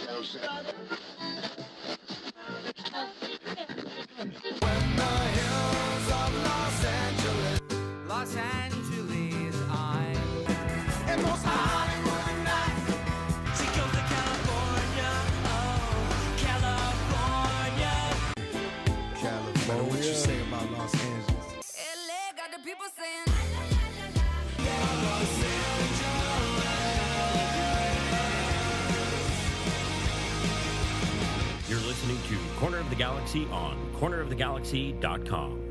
Los Angeles, I'm and most Hollywood nights. She goes to California, oh, California. What you say about Los Angeles? LA got the people saying. You're listening to Corner of the Galaxy on cornerofthegalaxy.com.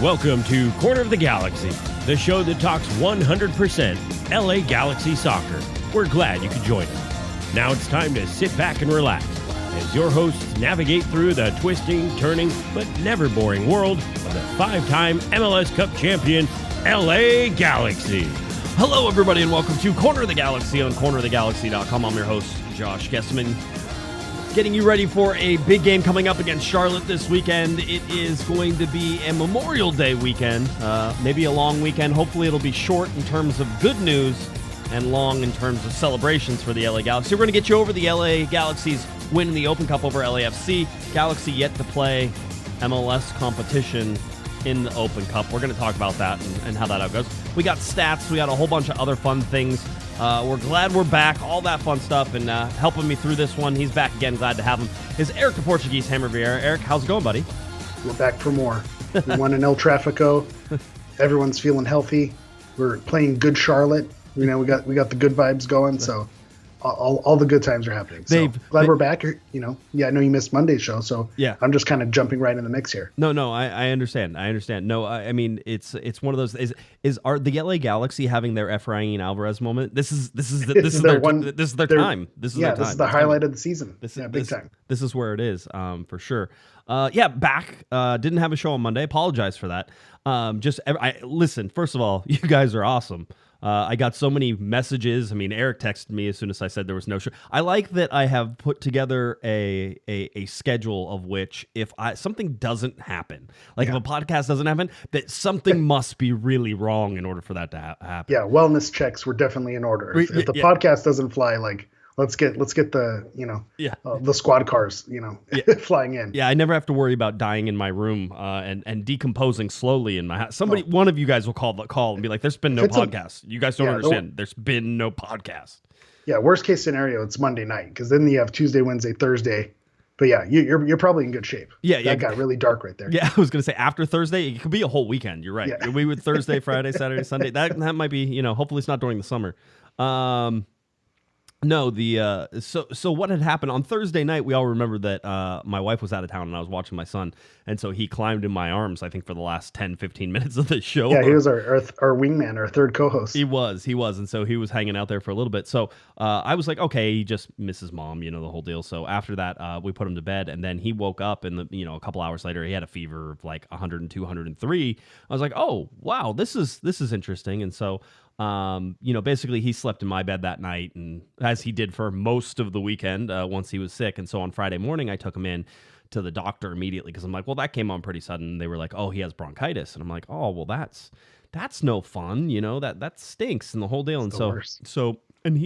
Welcome to Corner of the Galaxy, the show that talks 100% LA Galaxy soccer. We're glad you could join us. Now it's time to sit back and relax as your hosts navigate through the twisting, turning, but never boring world of the five-time MLS Cup champion, LA Galaxy. Hello, everybody, and welcome to Corner of the Galaxy on cornerofthegalaxy.com. I'm your host, Josh Guesman. Getting you ready for a big game coming up against Charlotte this weekend. It is going to be a Memorial Day weekend, maybe a long weekend. Hopefully it'll be short in terms of good news and long in terms of celebrations for the LA Galaxy. We're going to get you over the LA Galaxy's win in the Open Cup over LAFC. Galaxy yet to play MLS competition in the Open Cup. We're going to talk about that and how that goes. We got stats. We got a whole bunch of other fun things. We're glad we're back, all that fun stuff, and helping me through this one, he's back again, glad to have him, is Eric the Portuguese Hammer Vieira. Eric, how's it going, buddy? We're back for more. We won in El Tráfico. Everyone's feeling healthy. We're playing good Charlotte. You know, we got the good vibes going, so all the good times are happening. So glad we're back. I know you missed Monday's show, so yeah, I'm just kind of jumping right in the mix here. No, I understand. No, I mean it's one of those. Are the LA Galaxy having their Efrain Alvarez moment? This is their time. This is their time. This is the highlight of the season. Big time. This is where it is, for sure. Back. Didn't have a show on Monday. Apologize for that. Listen. First of all, you guys are awesome. I got so many messages. I mean, Eric texted me as soon as I said there was no show. I like that I have put together a schedule of which if something doesn't happen, if a podcast doesn't happen, that something must be really wrong in order for that to happen. Yeah, wellness checks were definitely in order. If the podcast doesn't fly, let's get the the squad cars flying in. Yeah, I never have to worry about dying in my room and decomposing slowly in my house. One of you guys will call and be like, "There's been no podcast. You guys don't understand. There's been no podcast." Yeah, worst case scenario, it's Monday night because then you have Tuesday, Wednesday, Thursday. But yeah, you're probably in good shape. That got really dark right there. Yeah, I was gonna say after Thursday, it could be a whole weekend. You're right. Yeah. We would Thursday, Friday, Saturday, Sunday. That might be hopefully it's not during the summer. No, so what had happened on Thursday night, we all remember that my wife was out of town and I was watching my son, and so he climbed in my arms, I think, for the last 10, 15 minutes of the show. Yeah, he was our wingman, our third co-host. He was, and so he was hanging out there for a little bit. So I was like, okay, he just misses mom, the whole deal. So after that, we put him to bed, and then he woke up, and a couple hours later, he had a fever of like 102, 103. I was like, oh, wow, this is interesting, and so basically he slept in my bed that night, and as he did for most of the weekend once he was sick. And so on Friday morning, I took him in to the doctor immediately because I'm like, well, that came on pretty sudden. They were like, oh, he has bronchitis. And I'm like, oh, well, that's no fun. That stinks and the whole deal. And and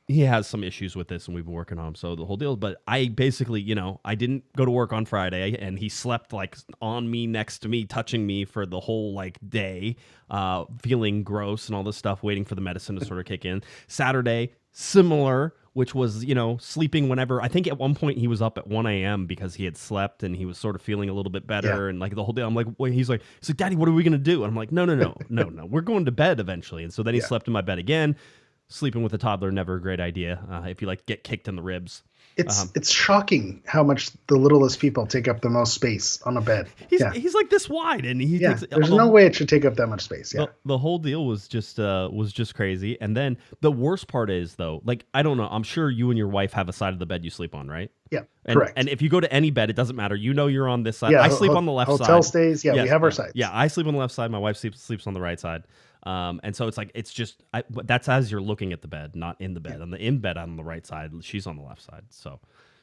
he has some issues with this, and we've been working on him. So the whole deal. But I basically, I didn't go to work on Friday, and he slept on me, next to me, touching me for the whole day, feeling gross and all this stuff, waiting for the medicine to sort of kick in. Saturday, similar, which was, sleeping whenever. I think at one point he was up at 1 a.m. because he had slept and he was sort of feeling a little bit better. And the whole day, I'm like, wait, he's like, Daddy, what are we going to do? And I'm like, no. We're going to bed eventually. And so then he slept in my bed again. Sleeping with a toddler, never a great idea. If you get kicked in the ribs. It's shocking how much the littlest people take up the most space on a bed. He's like this wide, and there's no way it should take up that much space. Yeah, the whole deal was just crazy. And then the worst part is though, I don't know. I'm sure you and your wife have a side of the bed you sleep on, right? Yeah, And, correct. And if you go to any bed, it doesn't matter. You know you're on this side. Yeah, I sleep on the left side. Hotel stays. Yeah, Yes, we have our sides. Yeah, I sleep on the left side. My wife sleeps on the right side. And so it's like that's as you're looking at the bed, not in the bed. On the in bed, I'm on the right side. She's on the left side. So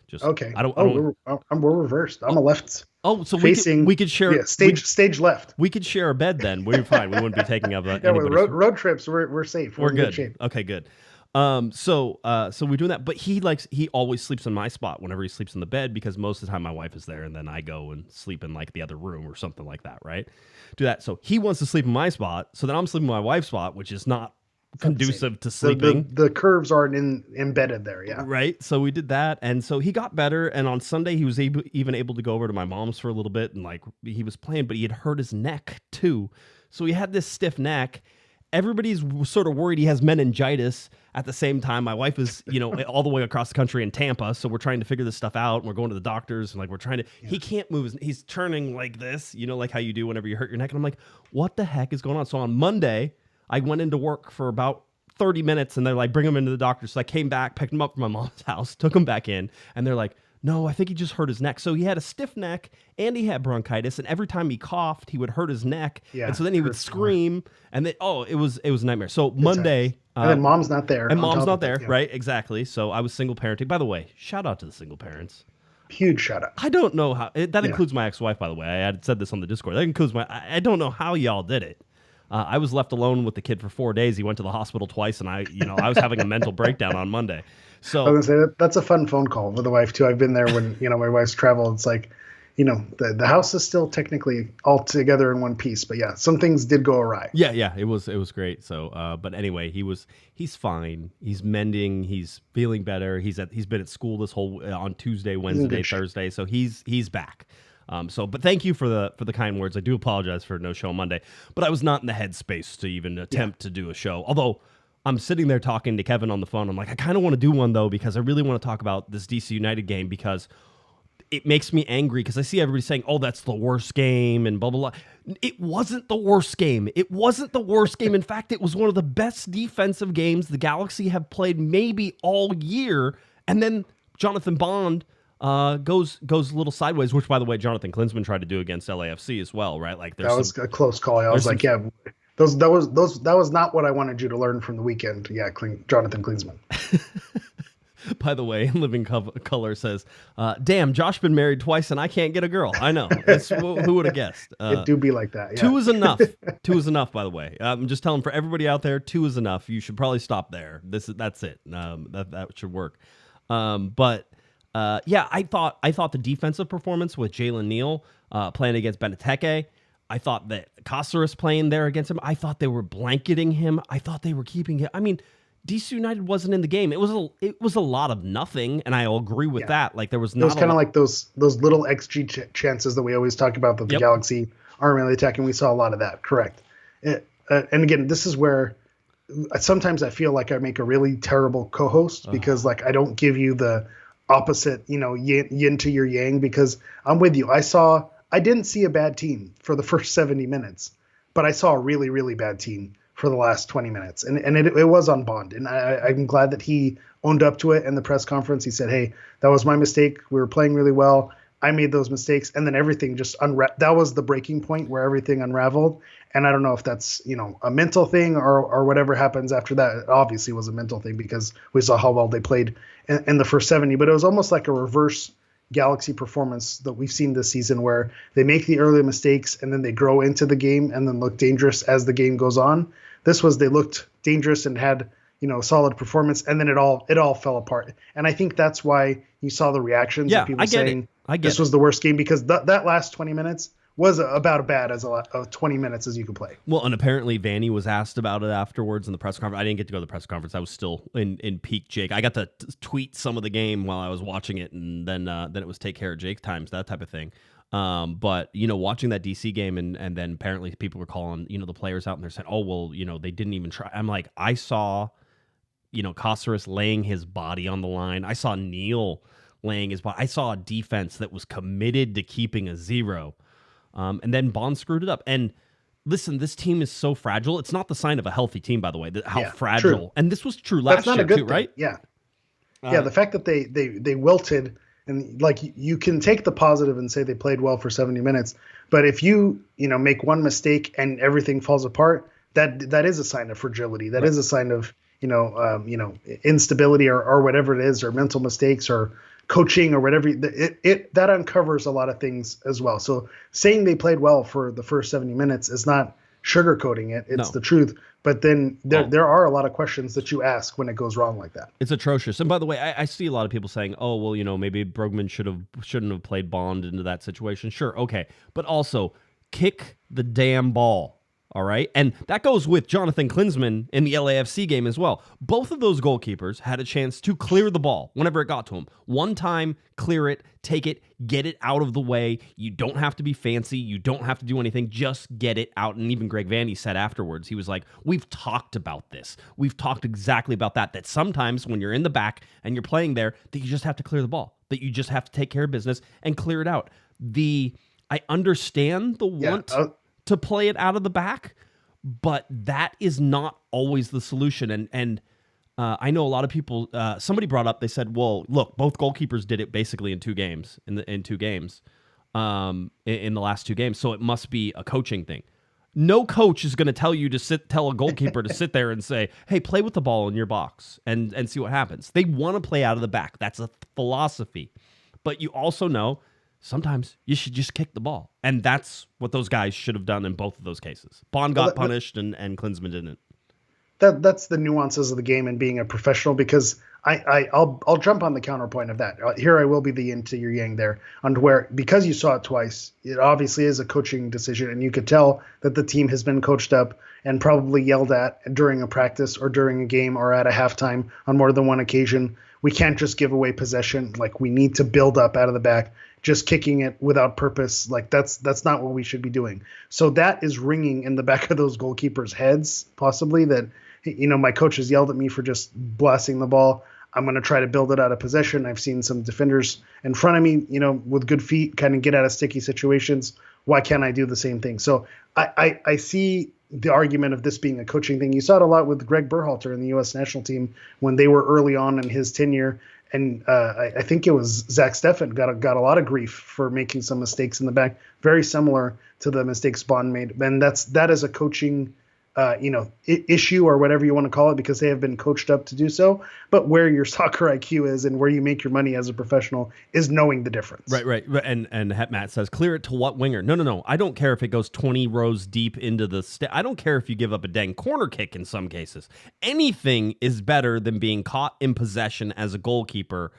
just Okay. I don't. We're reversed. I'm a left. Oh, so facing. we could share. Yeah, stage left. We could share a bed then. We're fine. We wouldn't be taking up anybody's. Road trips. We're safe. We're in good. shape. Okay, good. So we're doing that, but he always sleeps in my spot whenever he sleeps in the bed because most of the time my wife is there and then I go and sleep in like the other room or something like that, right? Do that. So he wants to sleep in my spot, so then I'm sleeping in my wife's spot, which is not conducive to sleeping. The curves aren't embedded there, yeah. Right. So we did that, and so he got better. And on Sunday, he was even able to go over to my mom's for a little bit, and like he was playing, but he had hurt his neck too. So he had this stiff neck. Everybody's sort of worried he has meningitis. At the same time, my wife is, all the way across the country in Tampa, so we're trying to figure this stuff out. And we're going to the doctors, and like we're trying to. Yeah. He can't move. He's turning like this, like how you do whenever you hurt your neck. And I'm like, what the heck is going on? So on Monday, I went into work for about 30 minutes, and they're like, bring him into the doctor. So I came back, picked him up from my mom's house, took him back in, and they're like, no, I think he just hurt his neck. So he had a stiff neck and he had bronchitis, and every time he coughed, he would hurt his neck. Yeah, and so then he would scream, and then it was a nightmare. So Monday, and then mom's not there. And mom's not there, right? Exactly. So I was single parenting. By the way, shout out to the single parents. Huge shout out. I don't know how that includes my ex-wife, by the way. I had said this on the Discord. That includes I don't know how y'all did it. I was left alone with the kid for 4 days. He went to the hospital twice, and I was having a mental breakdown on Monday. So I was gonna say that's a fun phone call with the wife too. I've been there when my wife's traveled. It's like, the house is still technically all together in one piece, but yeah, some things did go awry. Yeah, it was great. So, but anyway, he's fine. He's mending. He's feeling better. He's been at school this whole on Tuesday, Wednesday, Thursday. So he's back. But thank you for the kind words. I do apologize for no show Monday, but I was not in the headspace to even attempt to do a show. Although I'm sitting there talking to Kevin on the phone. I'm like, I kind of want to do one though, because I really want to talk about this DC United game, because it makes me angry because I see everybody saying, oh, that's the worst game and blah, blah, blah. It wasn't the worst game. It wasn't the worst game. In fact, it was one of the best defensive games the Galaxy have played maybe all year. And then Jonathan Bond goes a little sideways, which, by the way, Jonathan Klinsmann tried to do against LAFC as well, right? Like that was a close call. I was like, yeah, that was not what I wanted you to learn from the weekend. Yeah, Jonathan Klinsmann. By the way, Living Color says, damn, Josh been married twice and I can't get a girl. I know. Who would have guessed? It do be like that. Yeah. 2 is enough. 2 is enough, by the way. I'm just telling for everybody out there, 2 is enough. You should probably stop there. That's it. That should work. But I thought the defensive performance with Jalen Neal playing against Benteke, I thought that Cáceres playing there against him, I thought they were blanketing him. I thought they were keeping him. I mean, DC United wasn't in the game. It was a lot of nothing, and I agree with that. Like there was not. It was kind of like those little XG chances that we always talk about that the Galaxy aren't really attacking. We saw a lot of that. Correct. And again, this is where sometimes I feel like I make a really terrible co-host because like I don't give you the opposite, yin to your yang, because I'm with you. I didn't see a bad team for the first 70 minutes, but I saw a really, really bad team for the last 20 minutes. And it was on Bond. And I'm glad that he owned up to it in the press conference. He said, hey, that was my mistake. We were playing really well. I made those mistakes. And then everything just that was the breaking point where everything unraveled. And I don't know if that's, a mental thing or whatever happens after that. It obviously was a mental thing because we saw how well they played in the first 70. But it was almost like a reverse Galaxy performance that we've seen this season, where they make the early mistakes and then they grow into the game and then look dangerous as the game goes on. This was, they looked dangerous and had, solid performance, and then it all fell apart. And I think that's why you saw the reactions of people saying this was the worst game, because that last 20 minutes was about as bad as 20 minutes as you could play. Well, and apparently Vanny was asked about it afterwards in the press conference. I didn't get to go to the press conference. I was still in peak Jake. I got to tweet some of the game while I was watching it, and then it was take care of Jake times, that type of thing. But watching that DC game, and then apparently people were calling the players out, and they're saying, oh well, they didn't even try. I'm like, I saw Cáceres laying his body on the line. I saw Neal laying his body. I saw a defense that was committed to keeping a 0. And then Bond screwed it up. And listen, this team is so fragile. It's not the sign of a healthy team, by the way. How fragile. True. And this was true last year too, right? Yeah. The fact that they wilted And like you can take the positive and say they played well for 70 minutes, but if you make one mistake and everything falls apart, that is a sign of fragility. That is a sign of instability or whatever it is, or mental mistakes or coaching or whatever. It that uncovers a lot of things as well. So saying they played well for the first 70 minutes is not sugarcoating it. It's the truth. But then there are a lot of questions that you ask when it goes wrong like that. It's atrocious. And by the way, I see a lot of people saying, "Oh, well, maybe Brugman shouldn't have played Bond into that situation." Sure, okay, but also kick the damn ball. All right, and that goes with Jonathan Klinsmann in the LAFC game as well. Both of those goalkeepers had a chance to clear the ball whenever it got to him. One time, clear it, take it, get it out of the way. You don't have to be fancy. You don't have to do anything. Just get it out. And even Greg Vandy said afterwards, he was like, we've talked about this. We've talked exactly about that sometimes when you're in the back and you're playing there, that you just have to clear the ball, that you just have to take care of business and clear it out. I understand the want to play it out of the back, but that is not always the solution. And I know a lot of people, somebody brought up, they said, well, look, both goalkeepers did it basically in two games, in the last two games. So it must be a coaching thing. No coach is going to tell you to tell a goalkeeper to sit there and say, hey, play with the ball in your box and see what happens. They want to play out of the back. That's a philosophy. But you also know sometimes you should just kick the ball. And that's what those guys should have done in both of those cases. Bond got punished and Klinsmann didn't. That's the nuances of the game and being a professional, because I'll jump on the counterpoint of that. Here I will be the yin to your yang there, on where, because you saw it twice, it obviously is a coaching decision, and you could tell that the team has been coached up and probably yelled at during a practice or during a game or at a halftime on more than one occasion. We can't just give away possession. Like, we need to build up out of the back. Just kicking it without purpose, like that's not what we should be doing. So that is ringing in the back of those goalkeepers' heads, possibly, that my coach has yelled at me for just blasting the ball. I'm going to try to build it out of possession. I've seen some defenders in front of me, with good feet, kind of get out of sticky situations. Why can't I do the same thing? So I see the argument of this being a coaching thing. You saw it a lot with Greg Berhalter in the U.S. national team when they were early on in his tenure. And I think it was Zach Steffen got a lot of grief for making some mistakes in the back, very similar to the mistakes Bond made. And that is a coaching issue, or whatever you want to call it, because they have been coached up to do so. But where your soccer IQ is and where you make your money as a professional is knowing the difference. Right. And Matt says, clear it to what winger? No. I don't care if it goes 20 rows deep into the I don't care if you give up a dang corner kick in some cases. Anything is better than being caught in possession as a goalkeeper.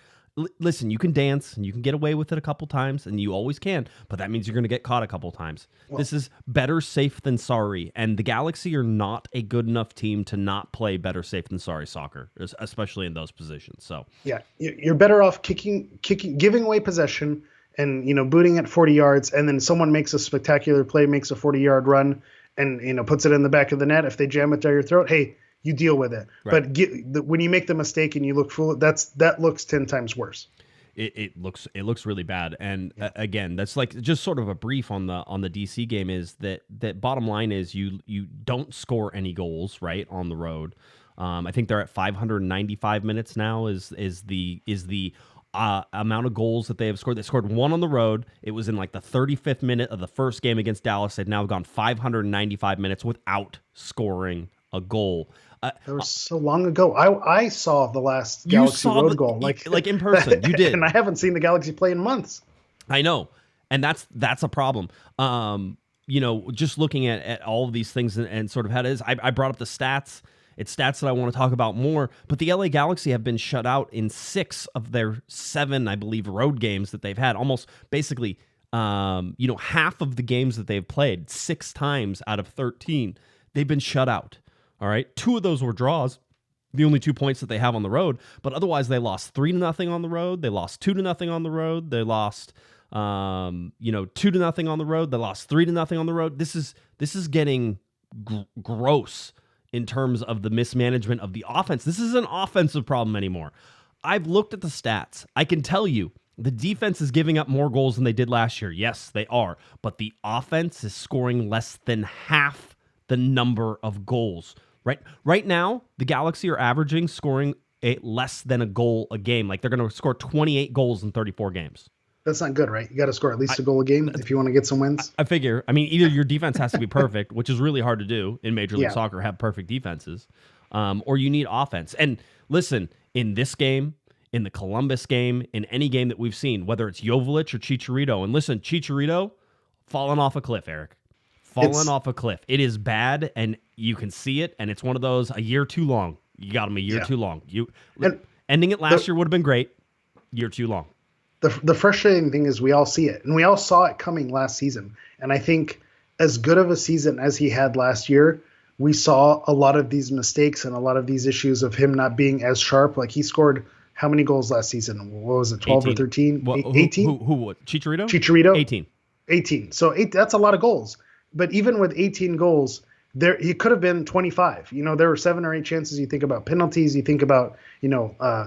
Listen, you can dance and you can get away with it a couple times, and you always can, but that means you're going to get caught a couple times. Well, this is better safe than sorry, and the Galaxy are not a good enough team to not play better safe than sorry soccer, especially in those positions. So yeah, you're better off kicking, giving away possession, and booting at 40 yards, and then someone makes a spectacular play, makes a 40-yard run, and puts it in the back of the net. If they jam it down your throat, hey, you deal with it. Right. But when you make the mistake and you look foolish, that looks 10 times worse. It looks really bad. And again, that's like just sort of a brief on the DC game, is that bottom line is you don't score any goals, right, on the road. I think they're at 595 minutes now is the amount of goals that they have scored. They scored one on the road. It was in like the 35th minute of the first game against Dallas. They've now gone 595 minutes without scoring a goal. That was so long ago. I saw the last Galaxy road goal, like in person. You did, and I haven't seen the Galaxy play in months. I know, and that's a problem. Just looking at all of these things and sort of how it is. I brought up the stats. It's stats that I want to talk about more. But the LA Galaxy have been shut out in 6 of their 7, I believe, road games that they've had. Almost basically, half of the games that they've played, 6 times out of 13, they've been shut out. All right, 2 of those were draws, the only 2 points that they have on the road. But otherwise, they lost 3-0 on the road. They lost 2-0 on the road. They lost, 2-0 on the road. They lost 3-0 on the road. This is getting gross in terms of the mismanagement of the offense. This is an offensive problem anymore. I've looked at the stats. I can tell you the defense is giving up more goals than they did last year. Yes, they are. But the offense is scoring less than half the number of goals. Right now, the Galaxy are averaging scoring less than a goal a game. Like they're going to score 28 goals in 34 games. That's not good, right? You got to score at least a goal a game if you want to get some wins. I figure. I mean, either your defense has to be perfect, which is really hard to do in Major League Soccer, have perfect defenses, or you need offense. And listen, in this game, in the Columbus game, in any game that we've seen, whether it's Joveljic or Chicharito, and listen, Chicharito, falling off a cliff, Eric. Falling off a cliff. It is bad, and you can see it, and it's one of those, a year too long. You got him a year too long. Ending it last year would have been great. Year too long. The frustrating thing is we all see it, and we all saw it coming last season. And I think as good of a season as he had last year, we saw a lot of these mistakes and a lot of these issues of him not being as sharp. Like he scored how many goals last season? What was it, 12 or 13? 18? Who? Chicharito? Chicharito? 18. So that's a lot of goals. But even with 18 goals, he could have been 25. There were 7 or 8 chances. You think about penalties. You think about,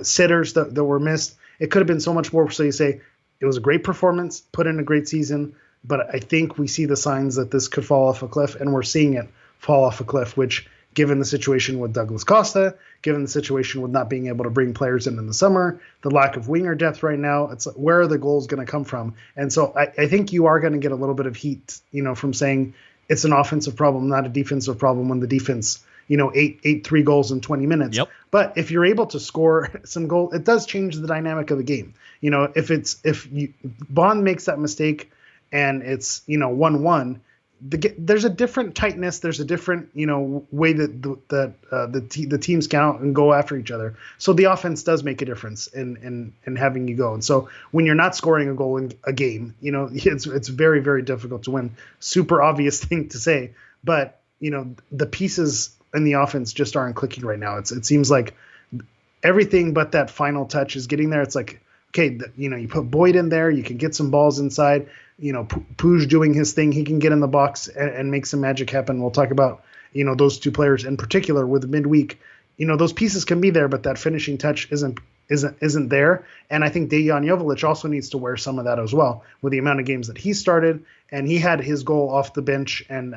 sitters that were missed. It could have been so much more. So you say it was a great performance, put in a great season. But I think we see the signs that this could fall off a cliff, and we're seeing it fall off a cliff, which, given the situation with Douglas Costa, given the situation with not being able to bring players in the summer, the lack of winger depth right now, it's like, where are the goals going to come from? And so I think you are going to get a little bit of heat, from saying it's an offensive problem, not a defensive problem, when the defense, ate 3 goals in 20 minutes. Yep. But if you're able to score some goals, it does change the dynamic of the game. If Bond makes that mistake and it's 1-1, there's a different tightness. There's a different way that the teams count and go after each other. So the offense does make a difference in having you go. And so when you're not scoring a goal in a game, it's very, very difficult to win. Super obvious thing to say, but the pieces in the offense just aren't clicking right now. It seems like everything but that final touch is getting there. It's like, okay, you put Boyd in there, you can get some balls inside. Puig doing his thing, he can get in the box and make some magic happen. We'll talk about those 2 players in particular with midweek. Those pieces can be there, but that finishing touch isn't there. And I think Dejan Joveljic also needs to wear some of that as well, with the amount of games that he started, and he had his goal off the bench and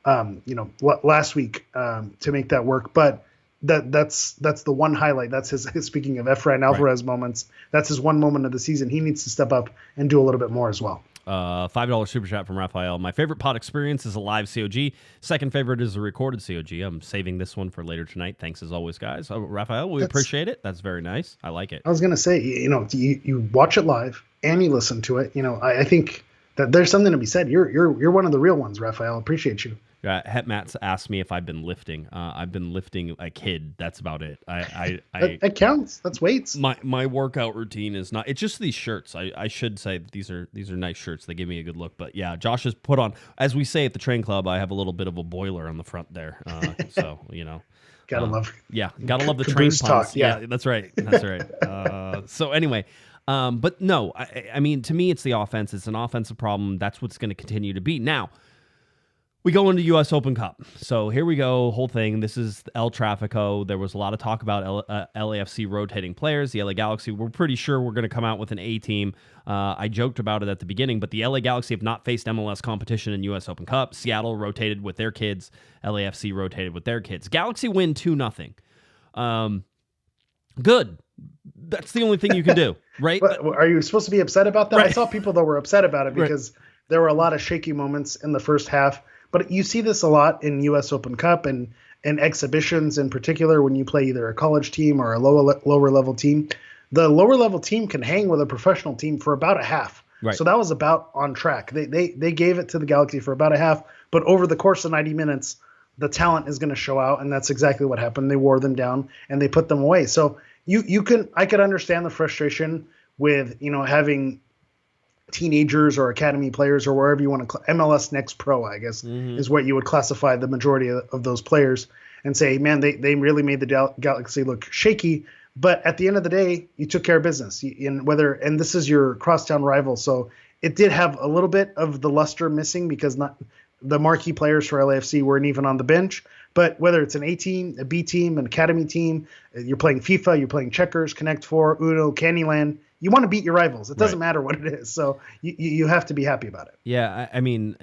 last week to make that work. But that's the one highlight. That's his speaking of Efrain Alvarez moments, that's his one moment of the season. He needs to step up and do a little bit more as well. $5 super chat from Raphael. My favorite pod experience is a live COG. Second favorite is a recorded COG. I'm saving this one for later tonight. Thanks as always, guys. Raphael, we appreciate it. That's very nice. I like it. I was going to say, you watch it live and you listen to it. I think that there's something to be said. You're one of the real ones, Raphael. Appreciate you. Hetmats asked me if I've been lifting. I've been lifting a kid. That's about it. That counts. That's weights. My workout routine is not. It's just these shirts. I should say that these are nice shirts. They give me a good look. But yeah, Josh has put on, as we say at the train club, I have a little bit of a boiler on the front there. So gotta love. Yeah, gotta love the train puns. Talk, yeah, that's right. That's right. So anyway. But no, I mean, to me, it's the offense. It's an offensive problem. That's what's going to continue to be. Now, we go into U.S. Open Cup. So here we go, whole thing. This is El Trafico. There was a lot of talk about LAFC rotating players. The LA Galaxy, we're pretty sure we're going to come out with an A team. I joked about it at the beginning, but the LA Galaxy have not faced MLS competition in U.S. Open Cup. Seattle rotated with their kids. LAFC rotated with their kids. Galaxy win 2-0. Good. That's the only thing you can do, right? Are you supposed to be upset about that? Right. I saw people that were upset about it because there were a lot of shaky moments in the first half. But you see this a lot in U.S. Open Cup and exhibitions in particular when you play either a college team or a lower level team. The lower level team can hang with a professional team for about a half. Right. So that was about on track. They gave it to the Galaxy for about a half, but over the course of 90 minutes, the talent is going to show out, and that's exactly what happened. They wore them down and they put them away. So I could understand the frustration with having teenagers or academy players or wherever you want to MLS Next Pro, I guess, is what you would classify the majority of those players, and say, man, they really made the Galaxy look shaky. But at the end of the day, you took care of business. And this is your crosstown rival, so it did have a little bit of the luster missing because not the marquee players for LAFC weren't even on the bench. But whether it's an A team, a B team, an academy team, you're playing FIFA, you're playing checkers, Connect Four, Uno, Candyland, you want to beat your rivals. It doesn't matter what it is. So you have to be happy about it. Yeah, I mean,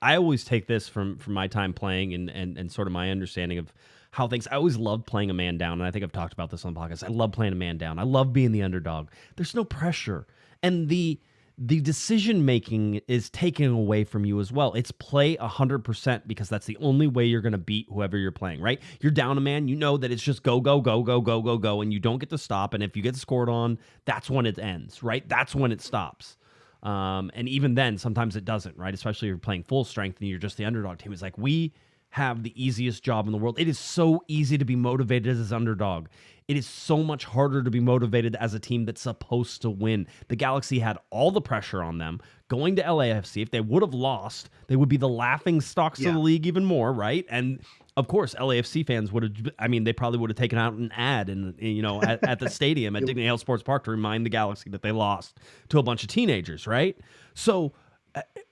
I always take this from my time playing and sort of my understanding of how things. I always loved playing a man down, and I think I've talked about this on the podcast. I love playing a man down. I love being the underdog. There's no pressure, and the decision making is taken away from you as well. It's play 100% because that's the only way you're going to beat whoever you're playing, right? You're down a man, you know that it's just go, go, go, go, go, go, go, and you don't get to stop. And if you get scored on, that's when it ends, right? That's when it stops. And even then, sometimes it doesn't, right? Especially if you're playing full strength and you're just the underdog team. It's like, we have the easiest job in the world. It is so easy to be motivated as an underdog. It is so much harder to be motivated as a team that's supposed to win. The Galaxy had all the pressure on them going to LAFC. If they would have lost, they would be the laughing stocks of the league even more, right? And of course, LAFC fans would have, I mean, they probably would have taken out an ad at the stadium at Dignity Health Sports Park to remind the Galaxy that they lost to a bunch of teenagers, right? So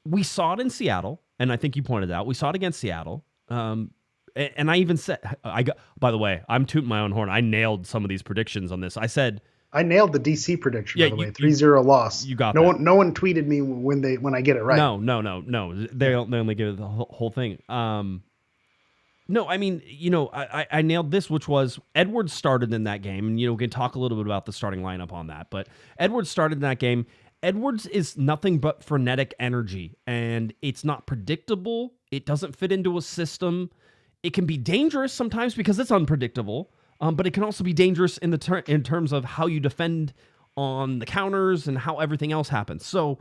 we saw it in Seattle, and I think you pointed out, we saw it against Seattle. And I even said, by the way, I'm tooting my own horn. I nailed some of these predictions on this. I said, I nailed the DC prediction, by the way, 3-0 loss. You got no that. No one tweeted me when I get it right. No. They only give it the whole thing. No, I mean, I nailed this, which was Edwards started in that game. And, we can talk a little bit about the starting lineup on that. But Edwards started in that game. Edwards is nothing but frenetic energy, and it's not predictable. It doesn't fit into a system. It can be dangerous sometimes because it's unpredictable, but it can also be dangerous in terms of how you defend on the counters and how everything else happens. So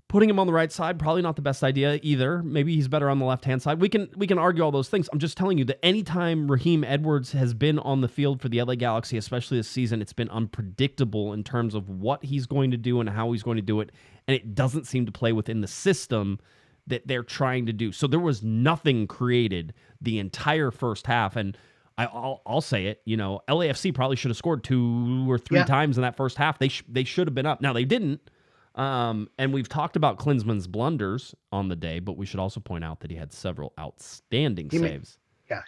putting him on the right side, probably not the best idea either. Maybe he's better on the left-hand side. We can argue all those things. I'm just telling you that anytime Raheem Edwards has been on the field for the LA Galaxy, especially this season, it's been unpredictable in terms of what he's going to do and how he's going to do it, and it doesn't seem to play within the system that they're trying to do. So there was nothing created the entire first half, and I'll say it, LAFC probably should have scored 2 or 3 times in that first half. They should have been up. Now, they didn't. And we've talked about Klinsmann's blunders on the day, but we should also point out that he had several outstanding saves.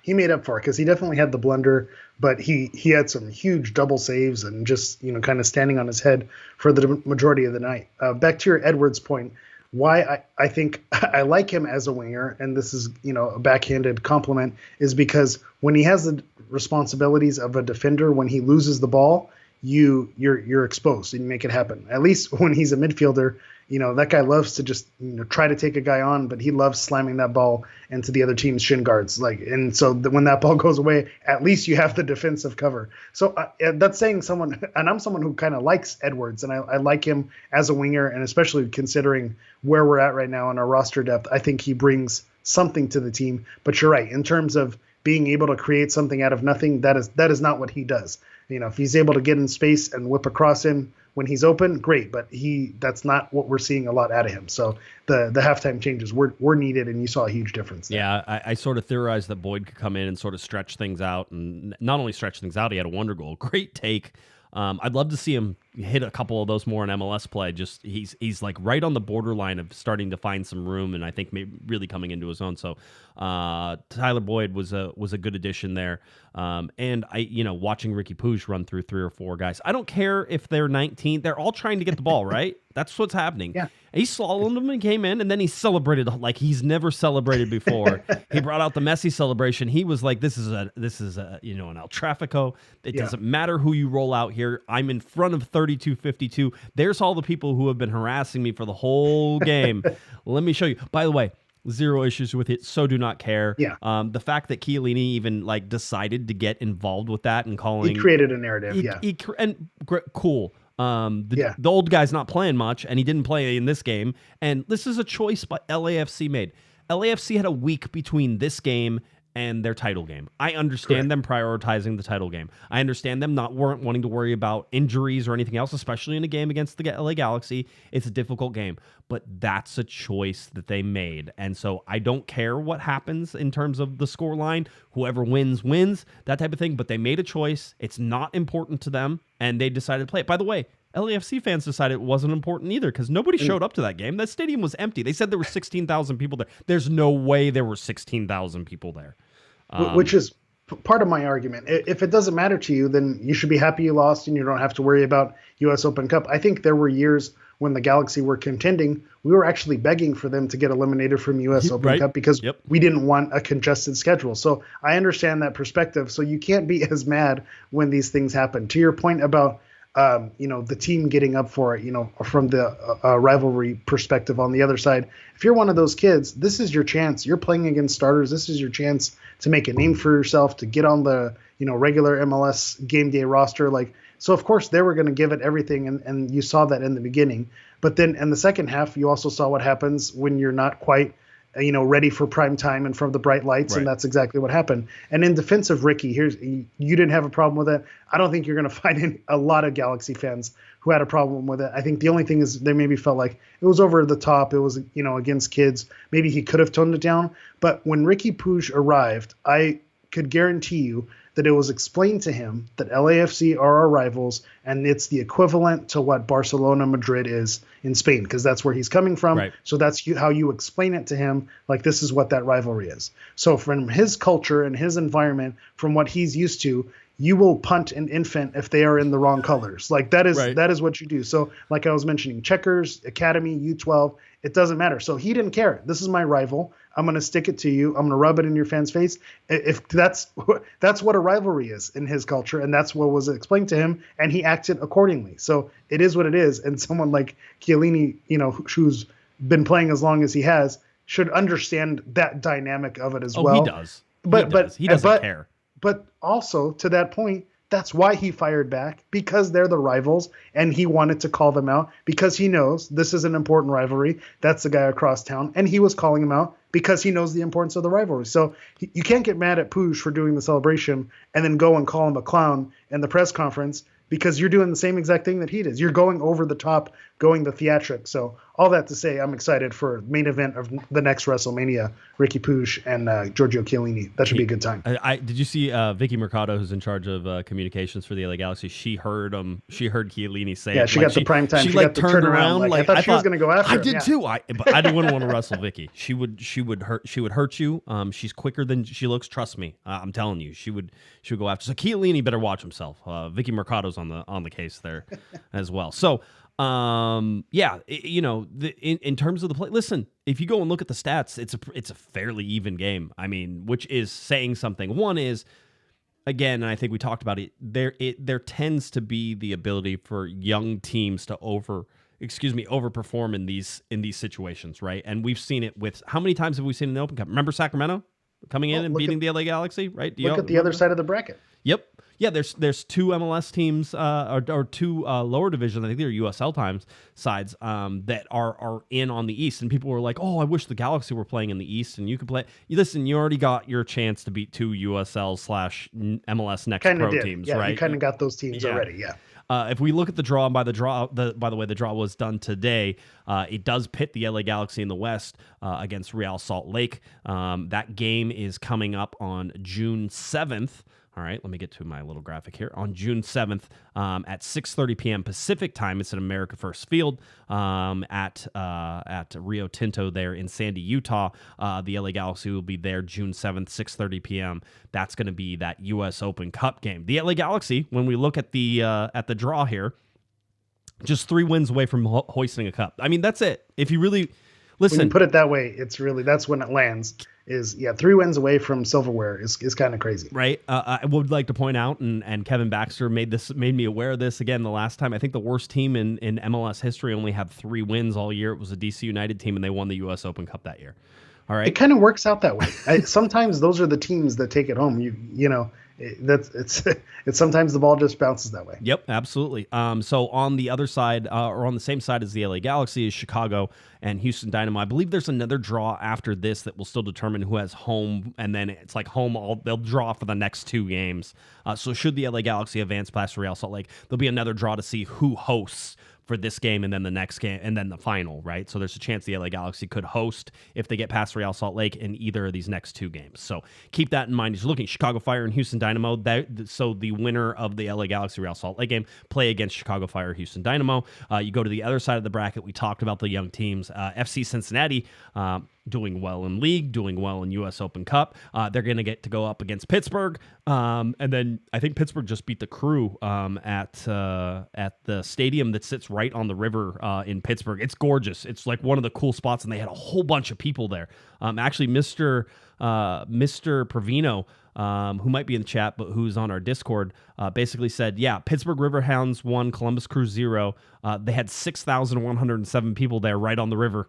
He made up for it because he definitely had the blunder, but he had some huge double saves and just, kind of standing on his head for the majority of the night. Back to your Edwards point, why I think I like him as a winger, and this is, a backhanded compliment, is because when he has the responsibilities of a defender, when he loses the ball, you're exposed and you make it happen. At least when he's a midfielder, that guy loves to just try to take a guy on, but he loves slamming that ball into the other team's shin guards. And so when that ball goes away, at least you have the defensive cover. So that's saying someone, and I'm someone who kind of likes Edwards, and I like him as a winger, and especially considering where we're at right now in our roster depth, I think he brings something to the team. But you're right, in terms of being able to create something out of nothing, that is not what he does. If he's able to get in space and whip across him when he's open, great. But that's not what we're seeing a lot out of him. So the halftime changes were needed, and you saw a huge difference there. Yeah, I sort of theorized that Boyd could come in and sort of stretch things out, and not only stretch things out, he had a wonder goal. Great take. I'd love to see him hit a couple of those more in MLS play. Just he's like right on the borderline of starting to find some room, and I think maybe really coming into his own. So Tyler Boyd was a good addition there. And watching Ricky Puig run through 3 or 4 guys. I don't care if they're 19; they're all trying to get the ball, right? That's what's happening. Yeah. He slalomed him and came in, and then he celebrated like he's never celebrated before. He brought out the Messi celebration. He was like, "This is an El Trafico. It doesn't matter who you roll out here. I'm in front of 32-52. There's all the people who have been harassing me for the whole game. Let me show you." By the way, 0 issues with it. So do not care. Yeah. The fact that Chiellini even decided to get involved with that and calling, he created a narrative. Cool. The old guy's not playing much, and he didn't play in this game. And this is a choice by LAFC made. LAFC had a week between this game and their title game. I understand them prioritizing the title game. I understand them not wanting to worry about injuries or anything else, especially in a game against the LA Galaxy. It's a difficult game, but that's a choice that they made. And so I don't care what happens in terms of the score line. Whoever wins, wins, that type of thing. But they made a choice. It's not important to them, and they decided to play it. By the way, LAFC fans decided it wasn't important either because nobody showed up to that game. That stadium was empty. They said there were 16,000 people there. There's no way there were 16,000 people there. Which is part of my argument. If it doesn't matter to you, then you should be happy you lost and you don't have to worry about U.S. Open Cup. I think there were years when the Galaxy were contending, we were actually begging for them to get eliminated from U.S. Open Cup because we didn't want a congested schedule. So I understand that perspective. So you can't be as mad when these things happen. To your point about the team getting up for it, from the rivalry perspective on the other side, if you're one of those kids, this is your chance. You're playing against starters. This is your chance to make a name for yourself, to get on the, regular MLS game day roster. So of course they were going to give it everything. And you saw that in the beginning, but then in the second half, you also saw what happens when you're not quite, ready for prime time in front of the bright lights. Right. And that's exactly what happened. And in defense of Ricky, you didn't have a problem with it. I don't think you're going to find a lot of Galaxy fans who had a problem with it. I think the only thing is they maybe felt like it was over the top. It was, against kids. Maybe he could have toned it down. But when Ricky Puig arrived, I could guarantee you that it was explained to him that LAFC are our rivals, and it's the equivalent to what Barcelona Madrid is in Spain, because that's where he's coming from. Right. So that's how you explain it to him, like this is what that rivalry is. So from his culture and his environment, from what he's used to, you will punt an infant if they are in the wrong colors. That is what you do. So like I was mentioning, checkers, academy, U12, it doesn't matter. So he didn't care. This is my rival. I'm going to stick it to you. I'm going to rub it in your fans' face. If that's what a rivalry is in his culture, and that's what was explained to him, and he acted accordingly. So it is what it is. And someone like Chiellini, who's been playing as long as he has, should understand that dynamic of it as well. He does. But he doesn't care. But also, to that point, that's why he fired back, because they're the rivals, and he wanted to call them out because he knows this is an important rivalry. That's the guy across town, and he was calling him out because he knows the importance of the rivalry. So you can't get mad at Puig for doing the celebration and then go and call him a clown in the press conference, because you're doing the same exact thing that he does. You're going over the top, going the theatric. So all that to say, I'm excited for main event of the next WrestleMania, Ricky Puig and Giorgio Chiellini. That should be a good time. Did you see Vicky Mercado, who's in charge of communications for the LA Galaxy? She heard Chiellini say, yeah, she got the prime time. She got the turned around. I thought she was going to go after him. I did too. But I didn't want to wrestle Vicky. She would hurt you. She's quicker than she looks. Trust me. I'm telling you, she would go after. So Chiellini better watch himself. Vicky Mercado's on the case there as well. So in terms of the play, listen, if you go and look at the stats, it's a fairly even game. I mean, which is saying something. One is, again, and I think we talked about it, there tends to be the ability for young teams to overperform in these situations, right? And we've seen it with, how many times have we seen in the Open Cup? Remember Sacramento coming in and beating the LA Galaxy, right? Look at the other side of the bracket. Yep. Yeah, there's two MLS teams or two lower division, I think they're USL sides that are in on the East, and people were like, "Oh, I wish the Galaxy were playing in the East and you could play." Listen, you already got your chance to beat two USL/MLS Next Pro teams, yeah, right? You kind of got those teams already, yeah. If we look at the draw, and by the way, the draw was done today. It does pit the LA Galaxy in the West against Real Salt Lake. That game is coming up on June 7th. All right, let me get to my little graphic here. On June 7th at 6:30 p.m. Pacific time, it's at America First Field at Rio Tinto there in Sandy, Utah. The LA Galaxy will be there June 7th, 6:30 p.m. That's going to be that U.S. Open Cup game. The LA Galaxy, when we look at the draw here, just 3 wins away from hoisting a cup. I mean, that's it. If you really listen, when you put it that way, it's really, that's when it lands. 3 wins away from silverware is kind of crazy, right? I would like to point out, and Kevin Baxter made me aware of this again the last time. I think the worst team in MLS history only had 3 wins all year. It was a DC United team, and they won the U.S. Open Cup that year. All right, it kind of works out that way. Sometimes those are the teams that take it home. It's sometimes the ball just bounces that way. Yep, absolutely. So on the other side, or on the same side as the LA Galaxy, is Chicago and Houston Dynamo. I believe there's another draw after this that will still determine who has home, and then it's like they'll draw for the next 2 games. So should the LA Galaxy advance past Real Salt Lake, there'll be another draw to see who hosts for this game and then the next game and then the final, right? So there's a chance the LA Galaxy could host if they get past Real Salt Lake in either of these next 2 games. So keep that in mind as you're looking. Chicago Fire and Houston Dynamo. So the winner of the LA Galaxy Real Salt Lake game play against Chicago Fire, Houston Dynamo. You go to the other side of the bracket. We talked about the young teams. FC Cincinnati doing well in league, doing well in U.S. Open Cup. They're going to get to go up against Pittsburgh. And then I think Pittsburgh just beat the Crew at the stadium that sits right on the river in Pittsburgh. It's gorgeous. It's like one of the cool spots, and they had a whole bunch of people there. Actually, Mr. Provino, who might be in the chat, but who's on our Discord, basically said, yeah, Pittsburgh Riverhounds won, Columbus Crew 0. They had 6,107 people there right on the river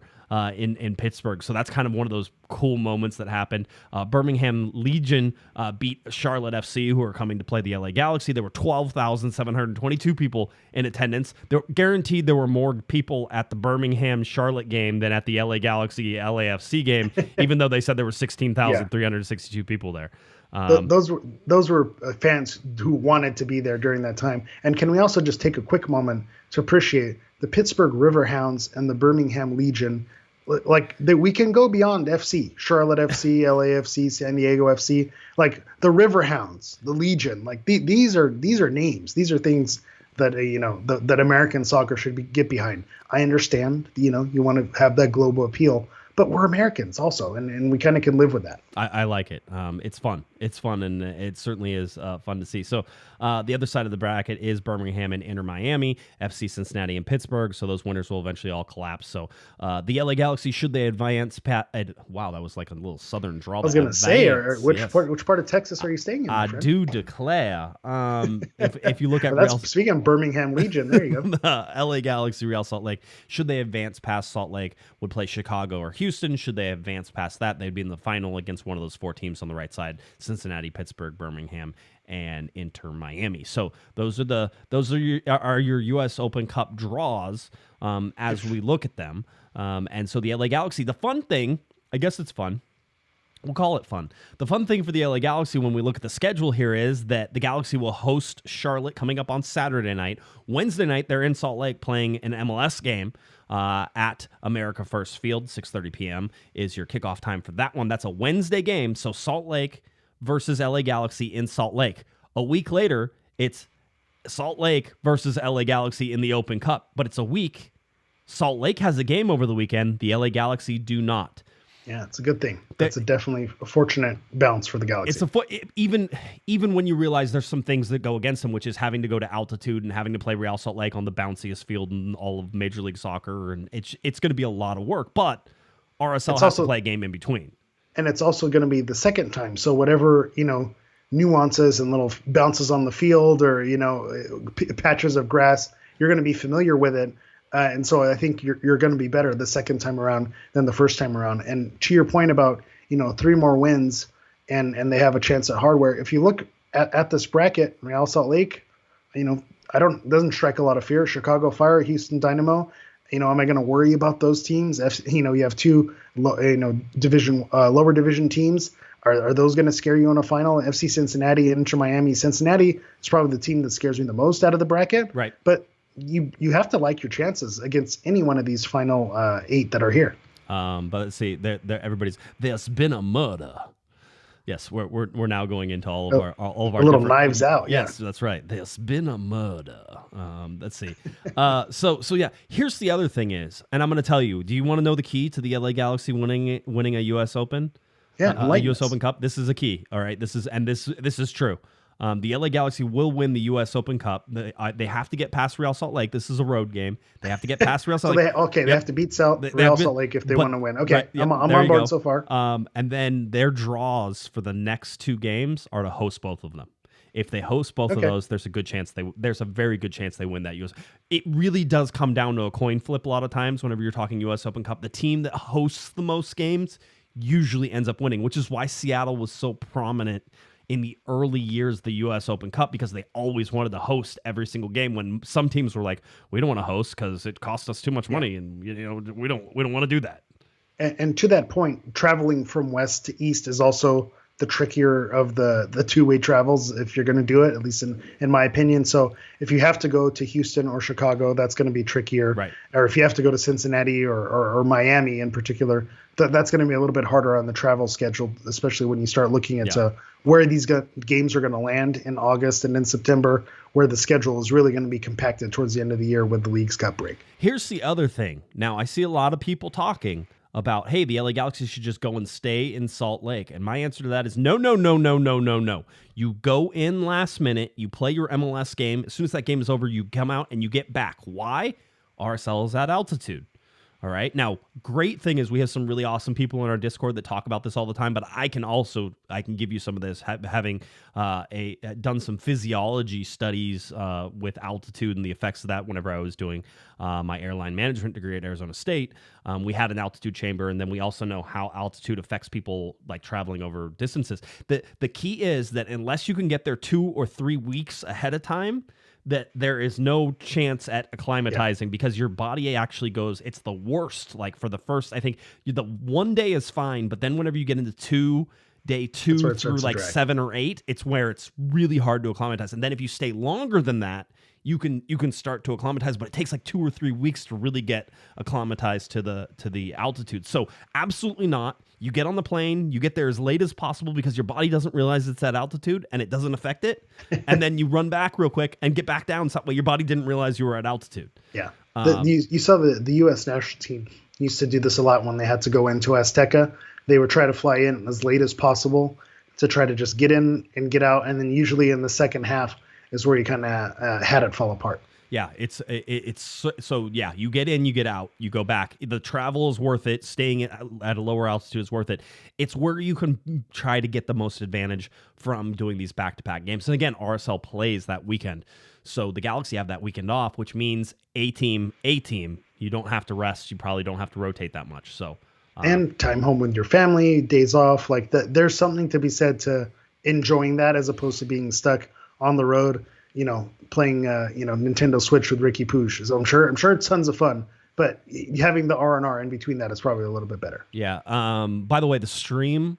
in Pittsburgh. So that's kind of one of those cool moments that happened. Birmingham Legion beat Charlotte FC, who are coming to play the LA Galaxy. There were 12,722 people in attendance. They're guaranteed there were more people at the Birmingham Charlotte game than at the LA Galaxy LAFC game, even though they said there were 16,362 people there. Those were fans who wanted to be there during that time. And can we also just take a quick moment to appreciate the Pittsburgh Riverhounds and the Birmingham Legion? Like we can go beyond FC, Charlotte FC, LAFC, San Diego FC, like the Riverhounds, the Legion. Like these are names. These are things that that American soccer should get behind. I understand, you want to have that global appeal, but we're Americans also, and we kind of can live with that. I like it. It's fun. It's fun, and it certainly is fun to see. So the other side of the bracket is Birmingham and Inter Miami, FC Cincinnati and Pittsburgh. So those winners will eventually all collapse. So the LA Galaxy, should they advance? Wow, that was like a little southern draw. I was going to say, which part of Texas are you staying in? I do declare. If you look at speaking of Birmingham Legion, there you go. LA Galaxy, Real Salt Lake. Should they advance past Salt Lake, would play Chicago or Houston. Should they advance past that, they'd be in the final against one of those four teams on the right side: Cincinnati, Pittsburgh, Birmingham, and Inter Miami. So those are your U.S. Open Cup draws as we look at them. And so the LA Galaxy, the fun thing, I guess it's fun. We'll call it fun. The fun thing for the LA Galaxy when we look at the schedule here is that the Galaxy will host Charlotte coming up on Saturday night. Wednesday night, they're in Salt Lake playing an MLS game at America First Field. 6:30 p.m. is your kickoff time for that one. That's a Wednesday game, so Salt Lake versus LA Galaxy in Salt Lake. A week later, it's Salt Lake versus LA Galaxy in the Open Cup, but it's a week. Salt Lake has a game over the weekend. The LA Galaxy do not. Yeah, it's a good thing. That's definitely a fortunate bounce for the Galaxy. Even when you realize there's some things that go against them, which is having to go to altitude and having to play Real Salt Lake on the bounciest field in all of Major League Soccer, and it's going to be a lot of work. But RSL has to play a game in between, and it's also going to be the second time. So whatever nuances and little bounces on the field or patches of grass, you're going to be familiar with it. And so I think you're going to be better the second time around than the first time around. And to your point about 3 more wins and they have a chance at hardware. If you look at this bracket, Real Salt Lake, doesn't strike a lot of fear. Chicago Fire, Houston Dynamo. Am I going to worry about those teams? You have 2 lower division teams. Are those going to scare you in a final? FC Cincinnati, Inter Miami. Cincinnati is probably the team that scares me the most out of the bracket. Right, but you have to like your chances against any one of these final 8 that are here. But let's see, there's been a murder. Yes, we're now going into all of our little knives out. Yes, yeah. That's right. There's been a murder. Let's see. So yeah. Here's the other thing is, and I'm going to tell you. Do you want to know the key to the LA Galaxy winning a U.S. Open? Yeah, a U.S. Open Cup. This is a key. All right. This is true. The LA Galaxy will win the U.S. Open Cup. They have to get past Real Salt Lake. This is a road game. They have to get past Real Salt Lake. They have to beat Real Salt Lake if they want to win. Okay, right, I'm on board so far. And then their draws for the next 2 games are to host both of them. If they host both of those, there's a very good chance they win that U.S. It really does come down to a coin flip a lot of times whenever you're talking U.S. Open Cup. The team that hosts the most games usually ends up winning, which is why Seattle was so prominent in the early years of the U.S. Open Cup, because they always wanted to host every single game when some teams were like, we don't want to host because it costs us too much money, and we don't want to do that. And to that point, traveling from west to east is also the trickier of the two-way travels if you're going to do it, at least in my opinion. So if you have to go to Houston or Chicago, that's going to be trickier. Right. Or if you have to go to Cincinnati or Miami in particular, that's going to be a little bit harder on the travel schedule, especially when you start looking at where these games are going to land in August and in September, where the schedule is really going to be compacted towards the end of the year with the League's Cup break. Here's the other thing. Now, I see a lot of people talking about, hey, the LA Galaxy should just go and stay in Salt Lake. And my answer to that is no, no, no, no, no, no, no. You go in last minute, you play your MLS game. As soon as that game is over, you come out and you get back. Why? RSL is at altitude. All right. Now, great thing is we have some really awesome people in our Discord that talk about this all the time, but I can give you some of this, having done some physiology studies with altitude and the effects of that whenever I was doing my airline management degree at Arizona State. We had an altitude chamber, and then we also know how altitude affects people like traveling over distances. The key is that unless you can get there 2 or 3 weeks ahead of time, that there is no chance at acclimatizing because your body actually goes, it's the worst. Like for the first, I think the 1 day is fine, but then whenever you get into day 2 through like 7 or 8, it's where it's really hard to acclimatize. And then if you stay longer than that, you can start to acclimatize, but it takes like 2 or 3 weeks to really get acclimatized to the altitude. So absolutely not. You get on the plane, you get there as late as possible because your body doesn't realize it's at altitude and it doesn't affect it. And then you run back real quick and get back down. So your body didn't realize you were at altitude. Yeah. You saw the U.S. national team used to do this a lot when they had to go into Azteca. They would try to fly in as late as possible to try to just get in and get out. And then usually in the second half is where you kind of had it fall apart. Yeah, it's so yeah, you get in, you get out, you go back. The travel is worth it. Staying at a lower altitude is worth it. It's where you can try to get the most advantage from doing these back-to-back games. And again, RSL plays that weekend. So the Galaxy have that weekend off, which means a team, you don't have to rest. You probably don't have to rotate that much. So and time home with your family, days off, like that. There's something to be said to enjoying that as opposed to being stuck on the road, playing, Nintendo Switch with Ricky Pooch. So I'm sure it's tons of fun, but having the R&R in between that is probably a little bit better. Yeah. By the way, the stream.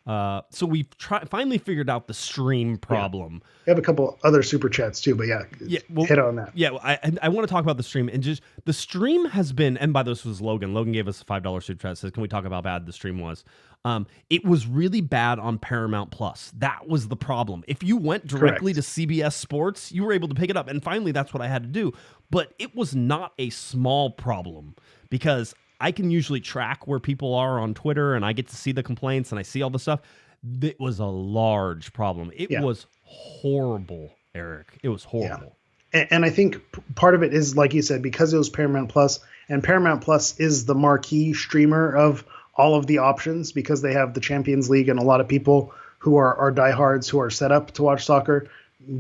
So we've finally figured out the stream problem. Yeah. We have a couple other super chats too, but hit on that. Yeah, I want to talk about the stream, and just the stream has been. And by this was Logan. Logan gave us a $5 super chat. Says, "Can we talk about how bad the stream was?" It was really bad on Paramount Plus. That was the problem. If you went directly to CBS Sports, you were able to pick it up. And finally, that's what I had to do. But it was not a small problem because I can usually track where people are on Twitter and I get to see the complaints and I see all the stuff. It was a large problem. It was horrible, Eric. It was horrible. Yeah. And I think part of it is, like you said, because it was Paramount Plus, and Paramount Plus is the marquee streamer of all of the options because they have the Champions League, and a lot of people who are diehards who are set up to watch soccer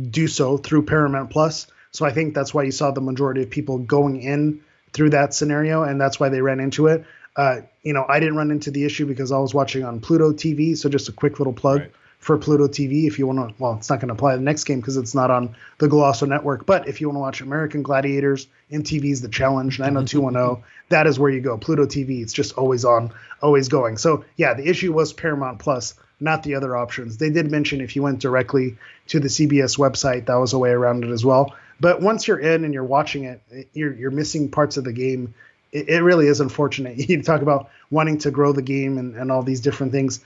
do so through Paramount Plus. So I think that's why you saw the majority of people going in through that scenario, and that's why they ran into it. I didn't run into the issue because I was watching on Pluto TV. So just a quick little plug for Pluto TV if you want to. Well, it's not going to apply to the next game because it's not on the Golasso network. But if you want to watch American Gladiators, MTV's The Challenge, 90210, that is where you go. Pluto TV. It's just always on, always going. So yeah, the issue was Paramount Plus, not the other options. They did mention if you went directly to the CBS website, that was a way around it as well. But once you're in and you're watching it, you're missing parts of the game. It really is unfortunate. You talk about wanting to grow the game and all these different things.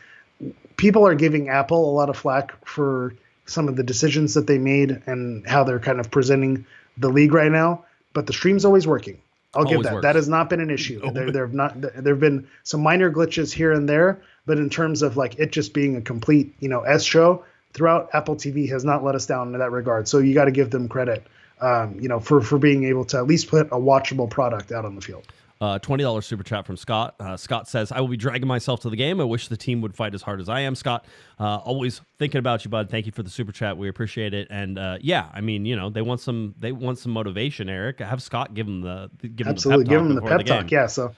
People are giving Apple a lot of flack for some of the decisions that they made and how they're kind of presenting the league right now. But the stream's always working. I'll give that. Works. That has not been an issue. There've been some minor glitches here and there, but in terms of like it just being a complete, S show throughout, Apple TV has not let us down in that regard. So you got to give them credit, for being able to at least put a watchable product out on the field. $20 super chat from Scott. Scott says, "I will be dragging myself to the game. I wish the team would fight as hard as I am." Scott, always thinking about you, bud. Thank you for the super chat. We appreciate it. And they want some motivation. Eric, have Scott give them the pep talk. Yeah. So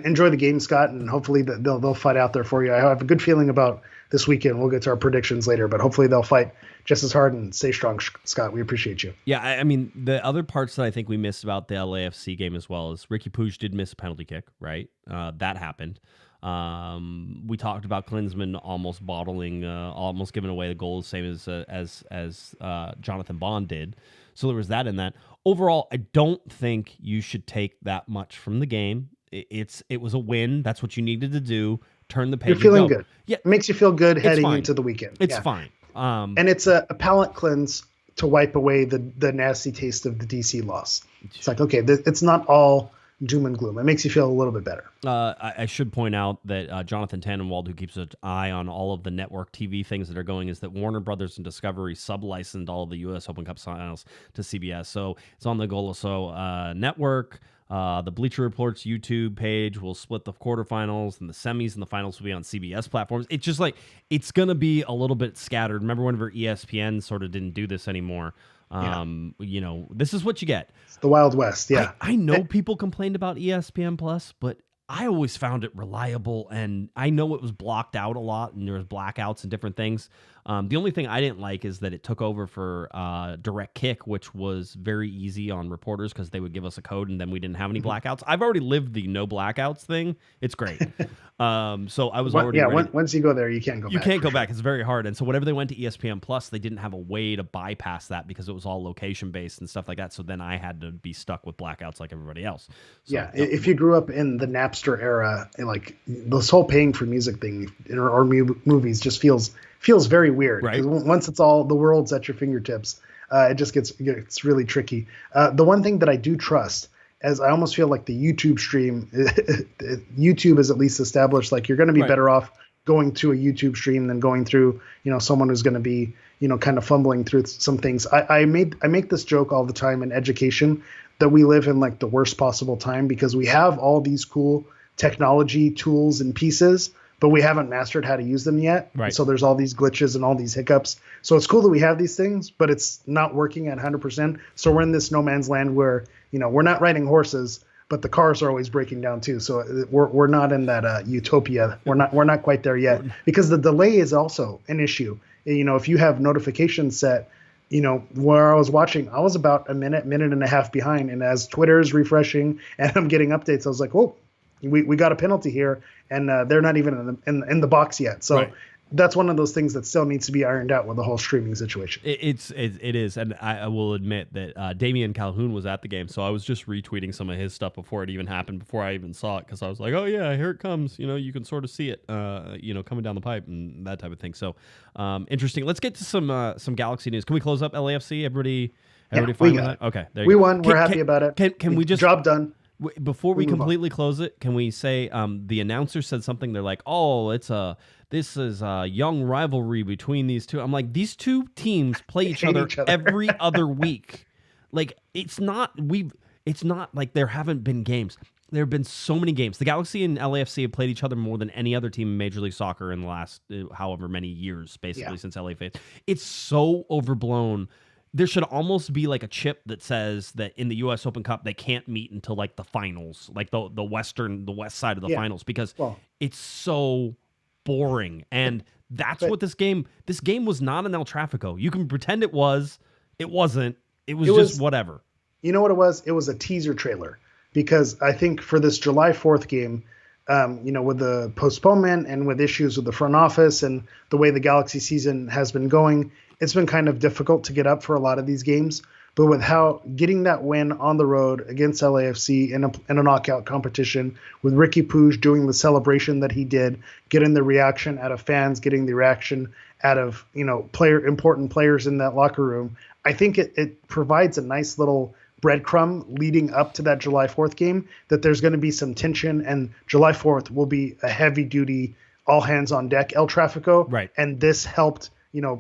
enjoy the game, Scott, and hopefully they'll fight out there for you. I have a good feeling about this weekend. We'll get to our predictions later, but hopefully they'll fight just as hard and stay strong, Scott. We appreciate you. Yeah, I mean, the other parts that I think we missed about the LAFC game as well is Ricky Pooch did miss a penalty kick, right? That happened. We talked about Klinsmann almost bottling, almost giving away the goal, the same as Jonathan Bond did. So there was that in that. Overall, I don't think you should take that much from the game. It was a win. That's what you needed to do. Turn the page. You're feeling good. Yeah, it makes you feel good heading into the weekend. It's fine. And it's a palate cleanse to wipe away the nasty taste of the DC loss. It's like, okay, it's not all doom and gloom. It makes you feel a little bit better. I should point out that Jonathan Tannenwald, who keeps an eye on all of the network TV things that are going, is that Warner Brothers and Discovery sub-licensed all of the U.S. Open Cup finals to CBS. So it's on the Golasso network. The Bleacher Report's YouTube page will split the quarterfinals, and the semis and the finals will be on CBS platforms. It's just like, it's going to be a little bit scattered. Remember whenever ESPN sort of didn't do this anymore? This is what you get. It's the Wild West. Yeah. I know people complained about ESPN Plus, but I always found it reliable, and I know it was blocked out a lot, and there was blackouts and different things. The only thing I didn't like is that it took over for Direct Kick, which was very easy on reporters because they would give us a code, and then we didn't have any blackouts. I've already lived the no blackouts thing. It's great. So I was already ready. Once you go there, you can't go back. You can't go back. It's very hard. And so whenever they went to ESPN Plus, they didn't have a way to bypass that because it was all location-based and stuff like that. So then I had to be stuck with blackouts like everybody else. So, yeah, if you grew up in the Napster era, like this whole paying for music thing or movies just feels very weird. Right. Once it's all the world's at your fingertips, it just gets really tricky. The one thing that I do trust, as I almost feel like the YouTube stream, YouTube is at least established, like you're going to be better off going to a YouTube stream than going through, someone who's going to be, kind of fumbling through some things. I make this joke all the time in education that we live in like the worst possible time because we have all these cool technology tools and pieces, but we haven't mastered how to use them yet. Right. So there's all these glitches and all these hiccups. So it's cool that we have these things, but it's not working at 100%. So we're in this no man's land where, we're not riding horses, but the cars are always breaking down too. So we're not in that utopia. We're not quite there yet because the delay is also an issue. If you have notifications set, where I was watching, I was about a minute and a half behind. And as Twitter is refreshing and I'm getting updates, I was like, oh, we got a penalty here, and they're not even in the box yet. So that's one of those things that still needs to be ironed out with the whole streaming situation. It is, and I will admit that Damian Calhoun was at the game, so I was just retweeting some of his stuff before it even happened, before I even saw it, because I was like, oh yeah, here it comes. You can sort of see it, coming down the pipe and that type of thing. So interesting. Let's get to some Galaxy news. Can we close up LAFC? Everybody fine with that? Okay, there you go. We won. We're happy about it. Can we just job done? Before we completely close it, can we say the announcer said something? They're like, "Oh, this is a young rivalry between these two." I'm like, these two teams play each other every other week. Like it's not like there haven't been games. There have been so many games. The Galaxy and LAFC have played each other more than any other team in Major League Soccer in the last however many years, basically since LA faced. It's so overblown. There should almost be like a chip that says that in the U.S. Open Cup they can't meet until like the finals, like the west side of the finals, because it's so boring. And that's what this game was not an El Tráfico. You can pretend it was, it wasn't. It was just whatever. You know what it was? It was a teaser trailer, because I think for this July 4th game, with the postponement and with issues with the front office and the way the Galaxy season has been going, it's been kind of difficult to get up for a lot of these games. But with how getting that win on the road against LAFC in a knockout competition, with Ricky Puig doing the celebration that he did, getting the reaction out of fans, getting the reaction out of important players in that locker room, I think it provides a nice little breadcrumb leading up to that July 4th game that there's going to be some tension, and July 4th will be a heavy duty, all hands on deck El Tráfico. Right. And this helped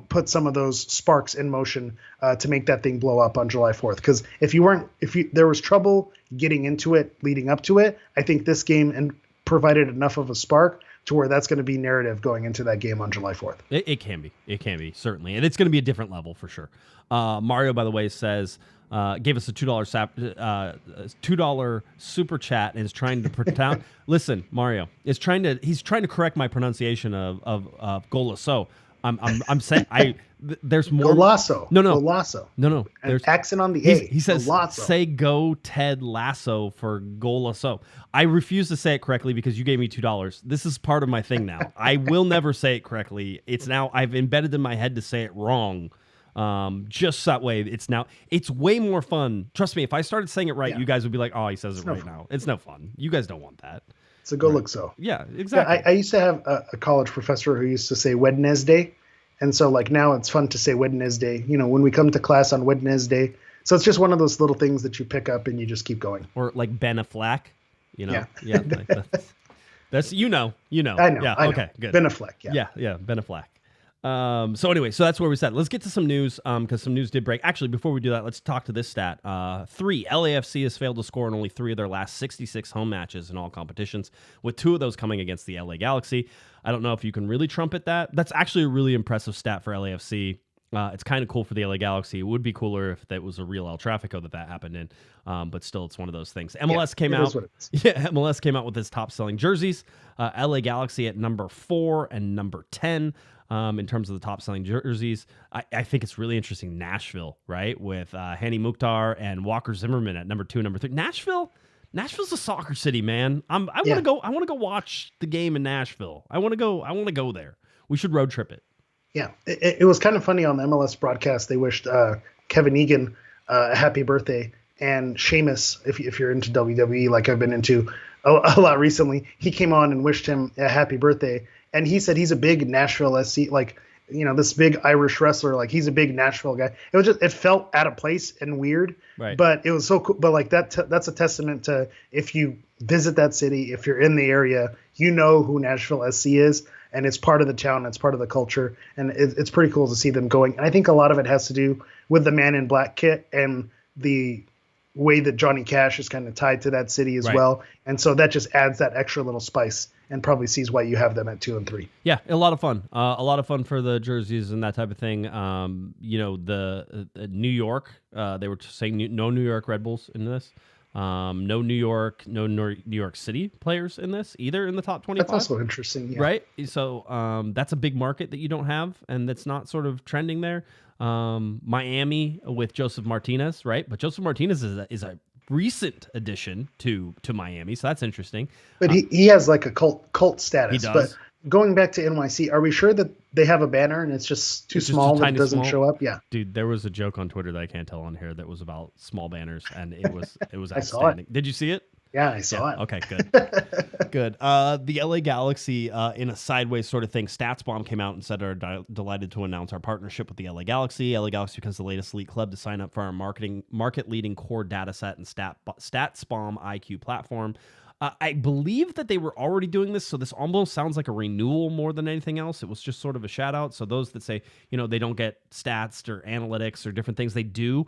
put some of those sparks in motion to make that thing blow up on July 4th. Because if there was trouble getting into it leading up to it, I think this game provided enough of a spark to where that's going to be narrative going into that game on July 4th. It can be, certainly. And it's going to be a different level for sure. Mario, by the way, says, gave us a $2 super chat and is trying to pronounce. Listen, Mario he's trying to correct my pronunciation of Golasso. I'm saying there's more. Golasso. No. Golasso. No. There's accent on the A. He says, Golasso. Say go Ted Lasso for Golasso. I refuse to say it correctly because you gave me $2. This is part of my thing now. I will never say it correctly. It's now, I've embedded in my head to say it wrong. Just that way. It's way more fun. Trust me, if I started saying it right, you guys would be like, oh, he says it right now. It's no fun. You guys don't want that. So go look so. Yeah, exactly. Yeah, I used to have a college professor who used to say Wednesday. And so like now it's fun to say Wednesday. When we come to class on Wednesday, So it's just one of those little things that you pick up and you just keep going. Or like Ben Affleck, Yeah. like that's I know. I know. Okay, good. Ben Affleck. Yeah. Yeah, Ben Affleck. So anyway, so that's where we said. Let's get to some news because some news did break. Actually, before we do that, let's talk to this stat. LAFC has failed to score in only 3 of their last 66 home matches in all competitions, with 2 of those coming against the LA Galaxy. I don't know if you can really trumpet that. That's actually a really impressive stat for LAFC. It's kind of cool for the LA Galaxy. It would be cooler if that was a real El Trafico that happened in, but still, it's one of those things. MLS came out. Yeah, MLS came out with its top-selling jerseys. LA Galaxy at number 4 and number 10 in terms of the top-selling jerseys. I think it's really interesting. Nashville, right, with Hani Mukhtar and Walker Zimmerman at number 2 and number 3. Nashville's a soccer city, man. I want to go. I want to go watch the game in Nashville. I want to go there. We should road trip it. Yeah, it was kind of funny on the MLS broadcast. They wished Kevin Egan a happy birthday, and Sheamus, if you're into WWE, like I've been into a lot recently, he came on and wished him a happy birthday. And he said he's a big Nashville SC, like, this big Irish wrestler, like he's a big Nashville guy. It felt out of place and weird, right? But it was so cool. But like that's a testament to, if you visit that city, if you're in the area, who Nashville SC is. And it's part of the town, it's part of the culture, and it's pretty cool to see them going. And I think a lot of it has to do with the Man in Black kit and the way that Johnny Cash is kind of tied to that city as well. And so that just adds that extra little spice, and probably sees why you have them at 2 and 3. Yeah, a lot of fun. A lot of fun for the jerseys and that type of thing. The New York, they were saying no New York Red Bulls in this. No New York City players in this either in the top 25. That's also interesting, yeah. Right? So that's a big market that you don't have, and that's not sort of trending there. Miami with Joseph Martinez, right? But Joseph Martinez is a recent addition to Miami, so that's interesting. But he has like a cult status. He does. But going back to NYC, are we sure that they have a banner and it's just too small and it doesn't show up? Yeah. Dude, there was a joke on Twitter that I can't tell on here that was about small banners, and it was I saw outstanding. Did you see it? Yeah, I saw it. Okay, good. Good. The LA Galaxy, in a sideways sort of thing, StatsBomb came out and said, are delighted to announce our partnership with the LA Galaxy. LA Galaxy becomes the latest elite club to sign up for our market-leading core data set and StatsBomb IQ platform. I believe that they were already doing this, so this almost sounds like a renewal more than anything else. It was just sort of a shout-out. So those that say, they don't get stats or analytics or different things, they do.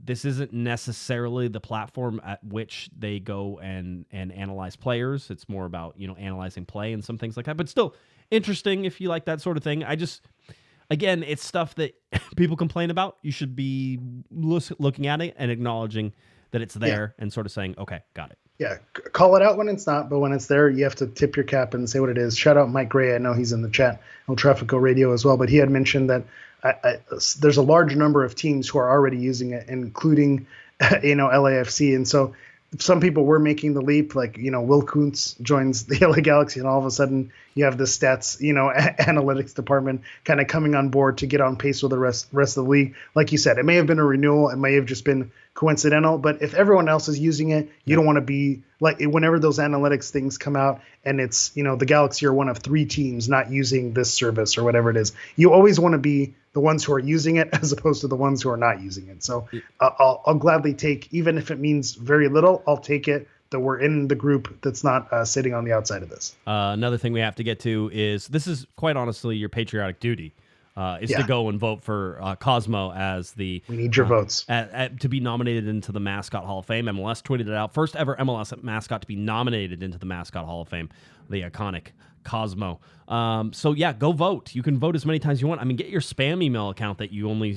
This isn't necessarily the platform at which they go and analyze players. It's more about, analyzing play and some things like that. But still interesting if you like that sort of thing. Again, it's stuff that people complain about. You should be looking at it and acknowledging that it's there and sort of saying, okay, got it. Yeah, call it out when it's not, but when it's there, you have to tip your cap and say what it is. Shout out Mike Gray. I know he's in the chat, El Trafico Radio as well, but he had mentioned that there's a large number of teams who are already using it, including, LAFC. And so some people were making the leap, like, Will Kuntz joins the LA Galaxy, and all of a sudden you have the stats, analytics department kind of coming on board to get on pace with the rest of the league. Like you said, it may have been a renewal. It may have just been coincidental, but if everyone else is using it, you don't want to be like, whenever those analytics things come out and it's, the Galaxy are one of 3 teams not using this service or whatever it is, you always want to be the ones who are using it as opposed to the ones who are not using it. So I'll gladly take, even if it means very little, I'll take it that we're in the group that's not sitting on the outside of this. Another thing we have to get to is, this is quite honestly your patriotic duty. To go and vote for Cosmo as the... We need your votes. To be nominated into the Mascot Hall of Fame. MLS tweeted it out. First ever MLS mascot to be nominated into the Mascot Hall of Fame. The iconic Cosmo. Go vote. You can vote as many times as you want. I mean, get your spam email account that you only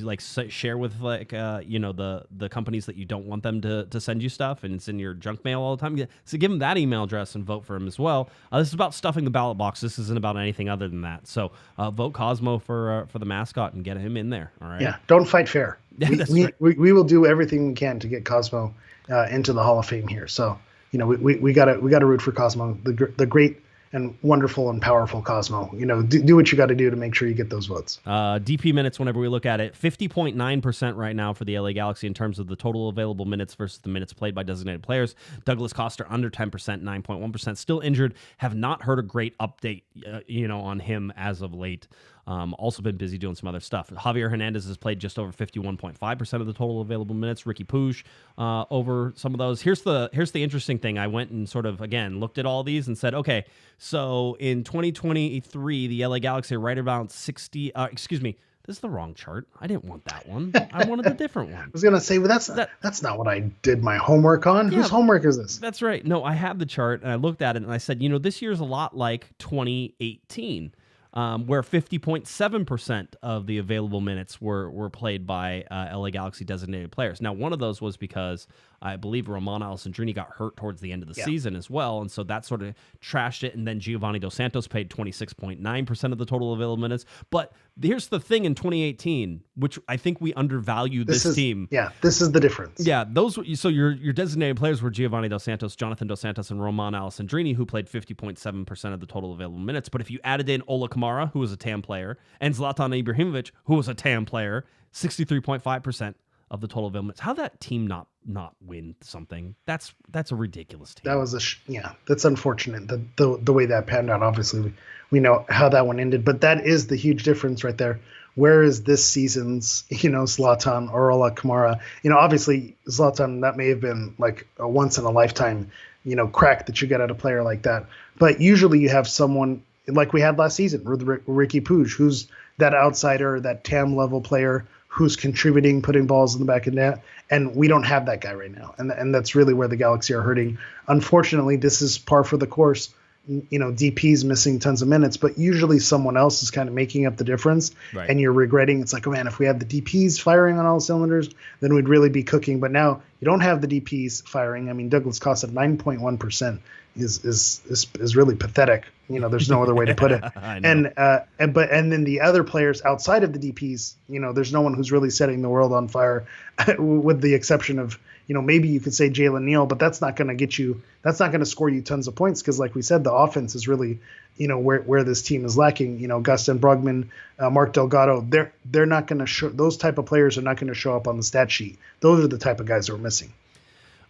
share with the companies that you don't want them to send you stuff, and it's in your junk mail all the time. So give them that email address and vote for him as well. This is about stuffing the ballot box. This isn't about anything other than that. So vote Cosmo for the mascot and get him in there. All right. Yeah. Don't fight fair. We will do everything we can to get Cosmo into the Hall of Fame here. So we gotta root for Cosmo, the great and wonderful and powerful Cosmo. Do what you got to do to make sure you get those votes. DP minutes, whenever we look at it, 50.9% right now for the LA Galaxy in terms of the total available minutes versus the minutes played by designated players. Douglas Costa under 10%, 9.1%. Still injured. Have not heard a great update, on him as of late. Also been busy doing some other stuff. Javier Hernandez has played just over 51.5% of the total available minutes. Ricky Puig over some of those. Here's the interesting thing. I went and sort of, again, looked at all these and said, okay, so in 2023, the LA Galaxy are right around 60, this is the wrong chart. I didn't want that one. I wanted a different one. I was gonna say, well, that's not what I did my homework on. Yeah, whose homework is this? That's right. No, I have the chart and I looked at it and I said, this year's a lot like 2018, where 50.7% of the available minutes were played by LA Galaxy designated players. Now, one of those was because I believe Roman Alessandrini got hurt towards the end of the season as well, and so that sort of trashed it, and then Giovanni Dos Santos paid 26.9% of the total available minutes. But here's the thing in 2018, which I think we undervalue this team. Yeah, this is the difference. Yeah, so your designated players were Giovanni Dos Santos, Jonathan Dos Santos, and Roman Alessandrini, who played 50.7% of the total available minutes. But if you added in Ola Kamara, who was a TAM player, and Zlatan Ibrahimovic, who was a TAM player, 63.5% of the total available minutes. How that team not win something? That's a ridiculous team. That was that's unfortunate. The way that panned out. Obviously, we know how that one ended, but that is the huge difference right there. Where is this season's Zlatan or Ola Kamara? Obviously Zlatan, that may have been like a once in a lifetime crack that you get at a player like that. But usually you have someone like we had last season with Ricky Puig, who's that outsider, that TAM level player who's contributing, putting balls in the back of net, and we don't have that guy right now, and that's really where the Galaxy are hurting. Unfortunately, this is par for the course. DP's missing tons of minutes, but usually someone else is kind of making up the difference, right. And you're regretting. It's like, oh man, if we had the DPs firing on all cylinders, then we'd really be cooking. But now you don't have the DPs firing. I mean, Douglas Costa at 9.1% is really pathetic. There's no other way to put it. And then the other players outside of the DPs, there's no one who's really setting the world on fire, with the exception of, maybe you could say Jalen Neal, but that's not going to score you tons of points because, like we said, the offense is really, where this team is lacking. Gustin Brugman, Mark Delgado, they're not going to show. Those type of players are not going to show up on the stat sheet. Those are the type of guys that we're missing.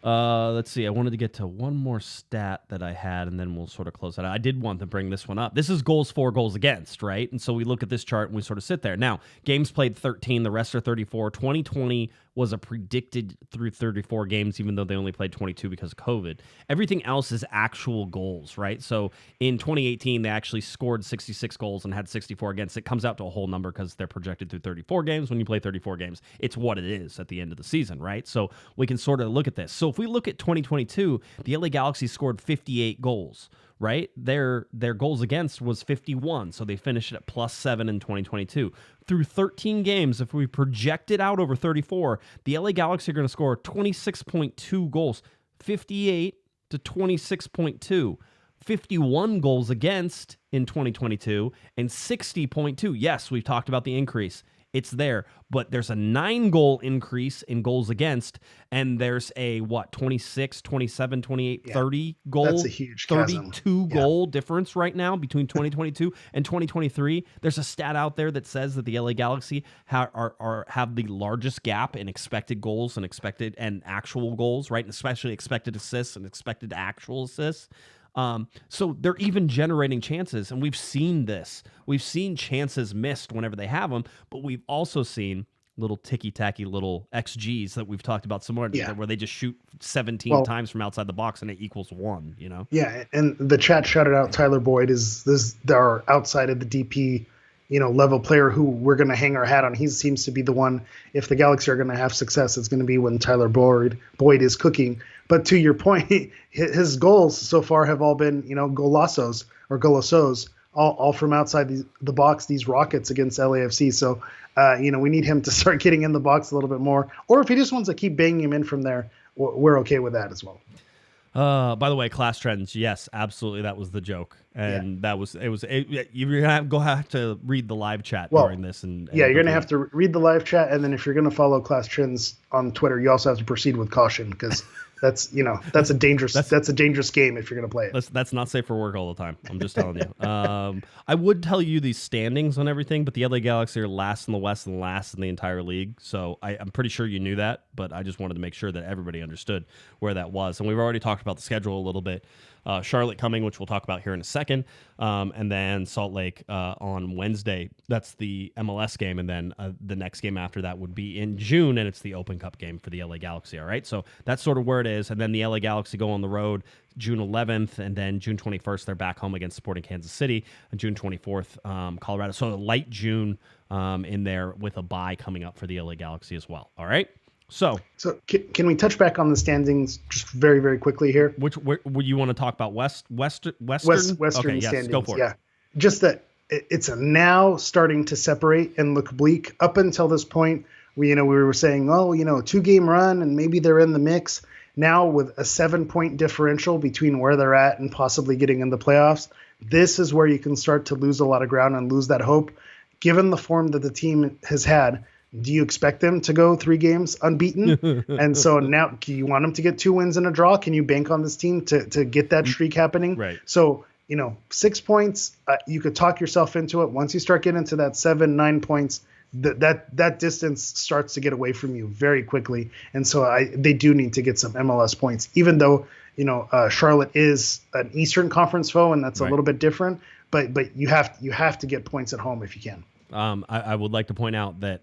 Let's see. I wanted to get to one more stat that I had, and then we'll sort of close that out. I did want to bring this one up. This is goals for, goals against, right? And so we look at this chart and we sort of sit there. Now, games played 13, the rest are 34. 2020 was a predicted through 34 games, even though they only played 22 because of COVID. Everything else is actual goals, right? So in 2018, they actually scored 66 goals and had 64 against. It comes out to a whole number because they're projected through 34 games. When you play 34 games, it's what it is at the end of the season, right? So we can sort of look at this. So if we look at 2022, the LA Galaxy scored 58 goals, right? Their goals against was 51, so they finished at +7 in 2022. Through 13 games, if we project it out over 34, the LA Galaxy are going to score 26.2 goals, 58 to 26.2. 51 goals against in 2022 and 60.2. Yes, we've talked about the increase. It's there, but there's a 9-goal increase in goals against, and there's a 26, 27, 28, 30 goal. That's a huge chasm. 32 goal difference right now between 2022 and 2023. There's a stat out there that says that the LA Galaxy have the largest gap in expected goals and expected and actual goals, right? And especially expected assists and expected actual assists. So they're even generating chances, and we've seen this. We've seen chances missed whenever they have them, but we've also seen little ticky-tacky little XGs that we've talked about some more, where they just shoot 17 times from outside the box and it equals 1, Yeah, and the chat shouted out Tyler Boyd is our outside of the DP level player who we're going to hang our hat on. He seems to be the one, if the Galaxy are going to have success, it's going to be when Tyler Boyd is cooking. But to your point, his goals so far have all been, golazos, all from outside the box, these rockets against LAFC. So, we need him to start getting in the box a little bit more. Or if he just wants to keep banging him in from there, we're okay with that as well. By the way, class trends. Yes, absolutely. That was the joke. And you're going to have to read the live chat during this. And you're going to have to read the live chat. And then if you're going to follow class trends on Twitter, you also have to proceed with caution because that's a dangerous game if you're going to play it. That's not safe for work all the time. I'm just telling you. I would tell you these standings on everything, but the LA Galaxy are last in the West and last in the entire league. So I'm pretty sure you knew that, but I just wanted to make sure that everybody understood where that was. And we've already talked about the schedule a little bit. Charlotte coming, which we'll talk about here in a second, and then Salt Lake on Wednesday. That's the MLS game, and then the next game after that would be in June, and it's the Open Cup game for the LA Galaxy. All right, so that's sort of where it is, and then the LA Galaxy go on the road June 11th, and then June 21st they're back home against Sporting Kansas City, and June 24th Colorado. So a light June in there with a bye coming up for the LA Galaxy as well. All right. So can we touch back on the standings just very, very quickly here? Where would you want to talk about? Western Western okay, yes, standings. go for it. Yeah, just that it's now starting to separate and look bleak. Up until this point, we were saying, 2-game run and maybe they're in the mix. Now with a 7-point differential between where they're at and possibly getting in the playoffs, this is where you can start to lose a lot of ground and lose that hope. Given the form that the team has had, do you expect them to go 3 games unbeaten? And so now, do you want them to get 2 wins and a draw? Can you bank on this team to get that streak happening? Right. So, 6 points, you could talk yourself into it. Once you start getting into that 7-9 points, that distance starts to get away from you very quickly. And so they do need to get some MLS points, even though, Charlotte is an Eastern Conference foe, and that's a little bit different. But you have to get points at home if you can. I would like to point out that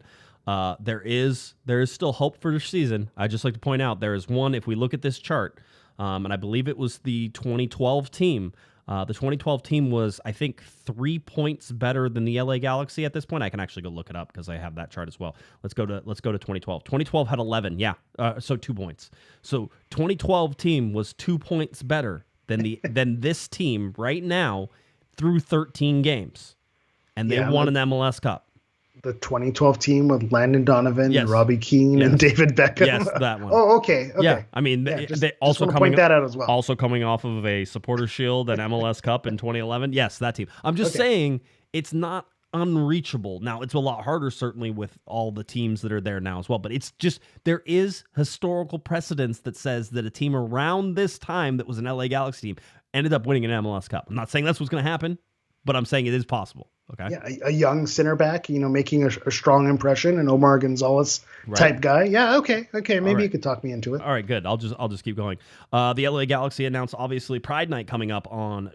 there is still hope for the season. I just like to point out there is one. If we look at this chart, and I believe it was the 2012 team. The 2012 team was, I think, 3 points better than the LA Galaxy at this point. I can actually go look it up because I have that chart as well. Let's go to 2012. 2012 had 11. Yeah, so 2 points. So 2012 team was 2 points better than this team right now through 13 games, and they won an MLS Cup. The 2012 team with Landon Donovan and Robbie Keane and David Beckham. Yes, that one. Oh, okay. Yeah, I mean, they also just point that out as well. Also coming off of a Supporters Shield and MLS Cup in 2011. Yes, that team. I'm just saying it's not unreachable. Now, it's a lot harder, certainly, with all the teams that are there now as well. But it's just, there is historical precedence that says that a team around this time that was an LA Galaxy team ended up winning an MLS Cup. I'm not saying that's what's going to happen, but I'm saying it is possible. Okay. Yeah, a young center back, making a strong impression, an Omar Gonzalez type guy. Yeah, okay. Maybe you could talk me into it. All right, good. I'll just keep going. The LA Galaxy announced obviously Pride Night coming up on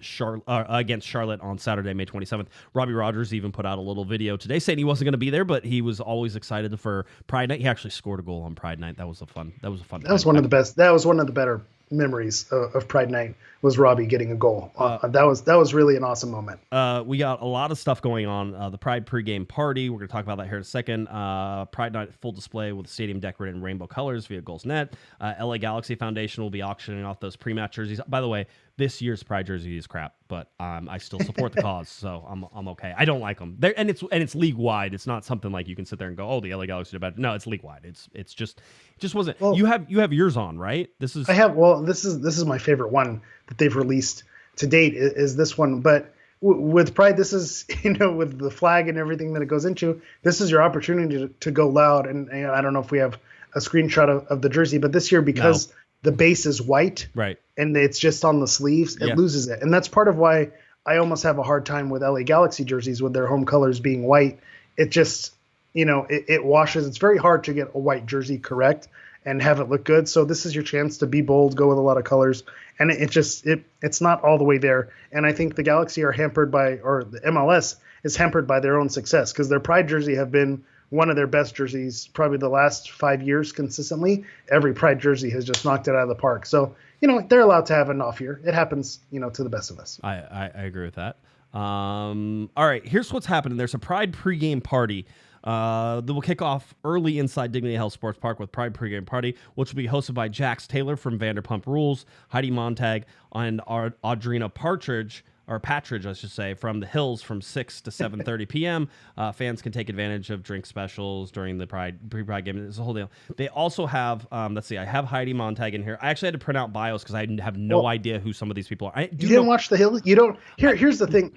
against Charlotte on Saturday, May 27th. Robbie Rogers even put out a little video today saying he wasn't going to be there, but he was always excited for Pride Night. He actually scored a goal on Pride Night. That was fun. That was one of the best. That was one of the better memories of Pride Night, was Robbie getting a goal. That was really an awesome moment. We got a lot of stuff going on. The Pride pregame party, we're going to talk about that here in a second. Pride Night full display with the stadium decorated in rainbow colors via Goalsnet. LA Galaxy Foundation will be auctioning off those pre-match jerseys. By the way, this year's Pride jersey is crap, but I still support the cause, so I'm okay. I don't like them. And it's league wide. It's not something like you can sit there and go, oh, the LA Galaxy did better. No, it's league wide. It just wasn't. Well, you have yours on, right? This is my favorite one that they've released to date is this one. But with Pride, this is, with the flag and everything that it goes into, this is your opportunity to go loud. And I don't know if we have a screenshot of the jersey, but this year, because the base is white, right, and it's just on the sleeves, it loses it. And that's part of why I almost have a hard time with LA Galaxy jerseys with their home colors being white. It just, it washes. It's very hard to get a white jersey correct and have it look good. So this is your chance to be bold, go with a lot of colors. And it's not all the way there. And I think the Galaxy are hampered or the MLS is hampered by their own success, because their Pride jersey have been one of their best jerseys probably the last 5 years consistently. Every Pride jersey has just knocked it out of the park. So, they're allowed to have an off year. It happens, to the best of us. I agree with that. All right, here's what's happening. There's a Pride pregame party that will kick off early inside Dignity Health Sports Park with Pride pregame party, which will be hosted by Jax Taylor from Vanderpump Rules, Heidi Montag, and Audrina Partridge, I should say, from the Hills from 6 to 7:30 p.m. Fans can take advantage of drink specials during the pre-Pride game. It's a whole deal. They also have, let's see, I have Heidi Montag in here. I actually had to print out bios because I have no idea who some of these people are. You didn't watch The Hills? You don't? Here's the thing.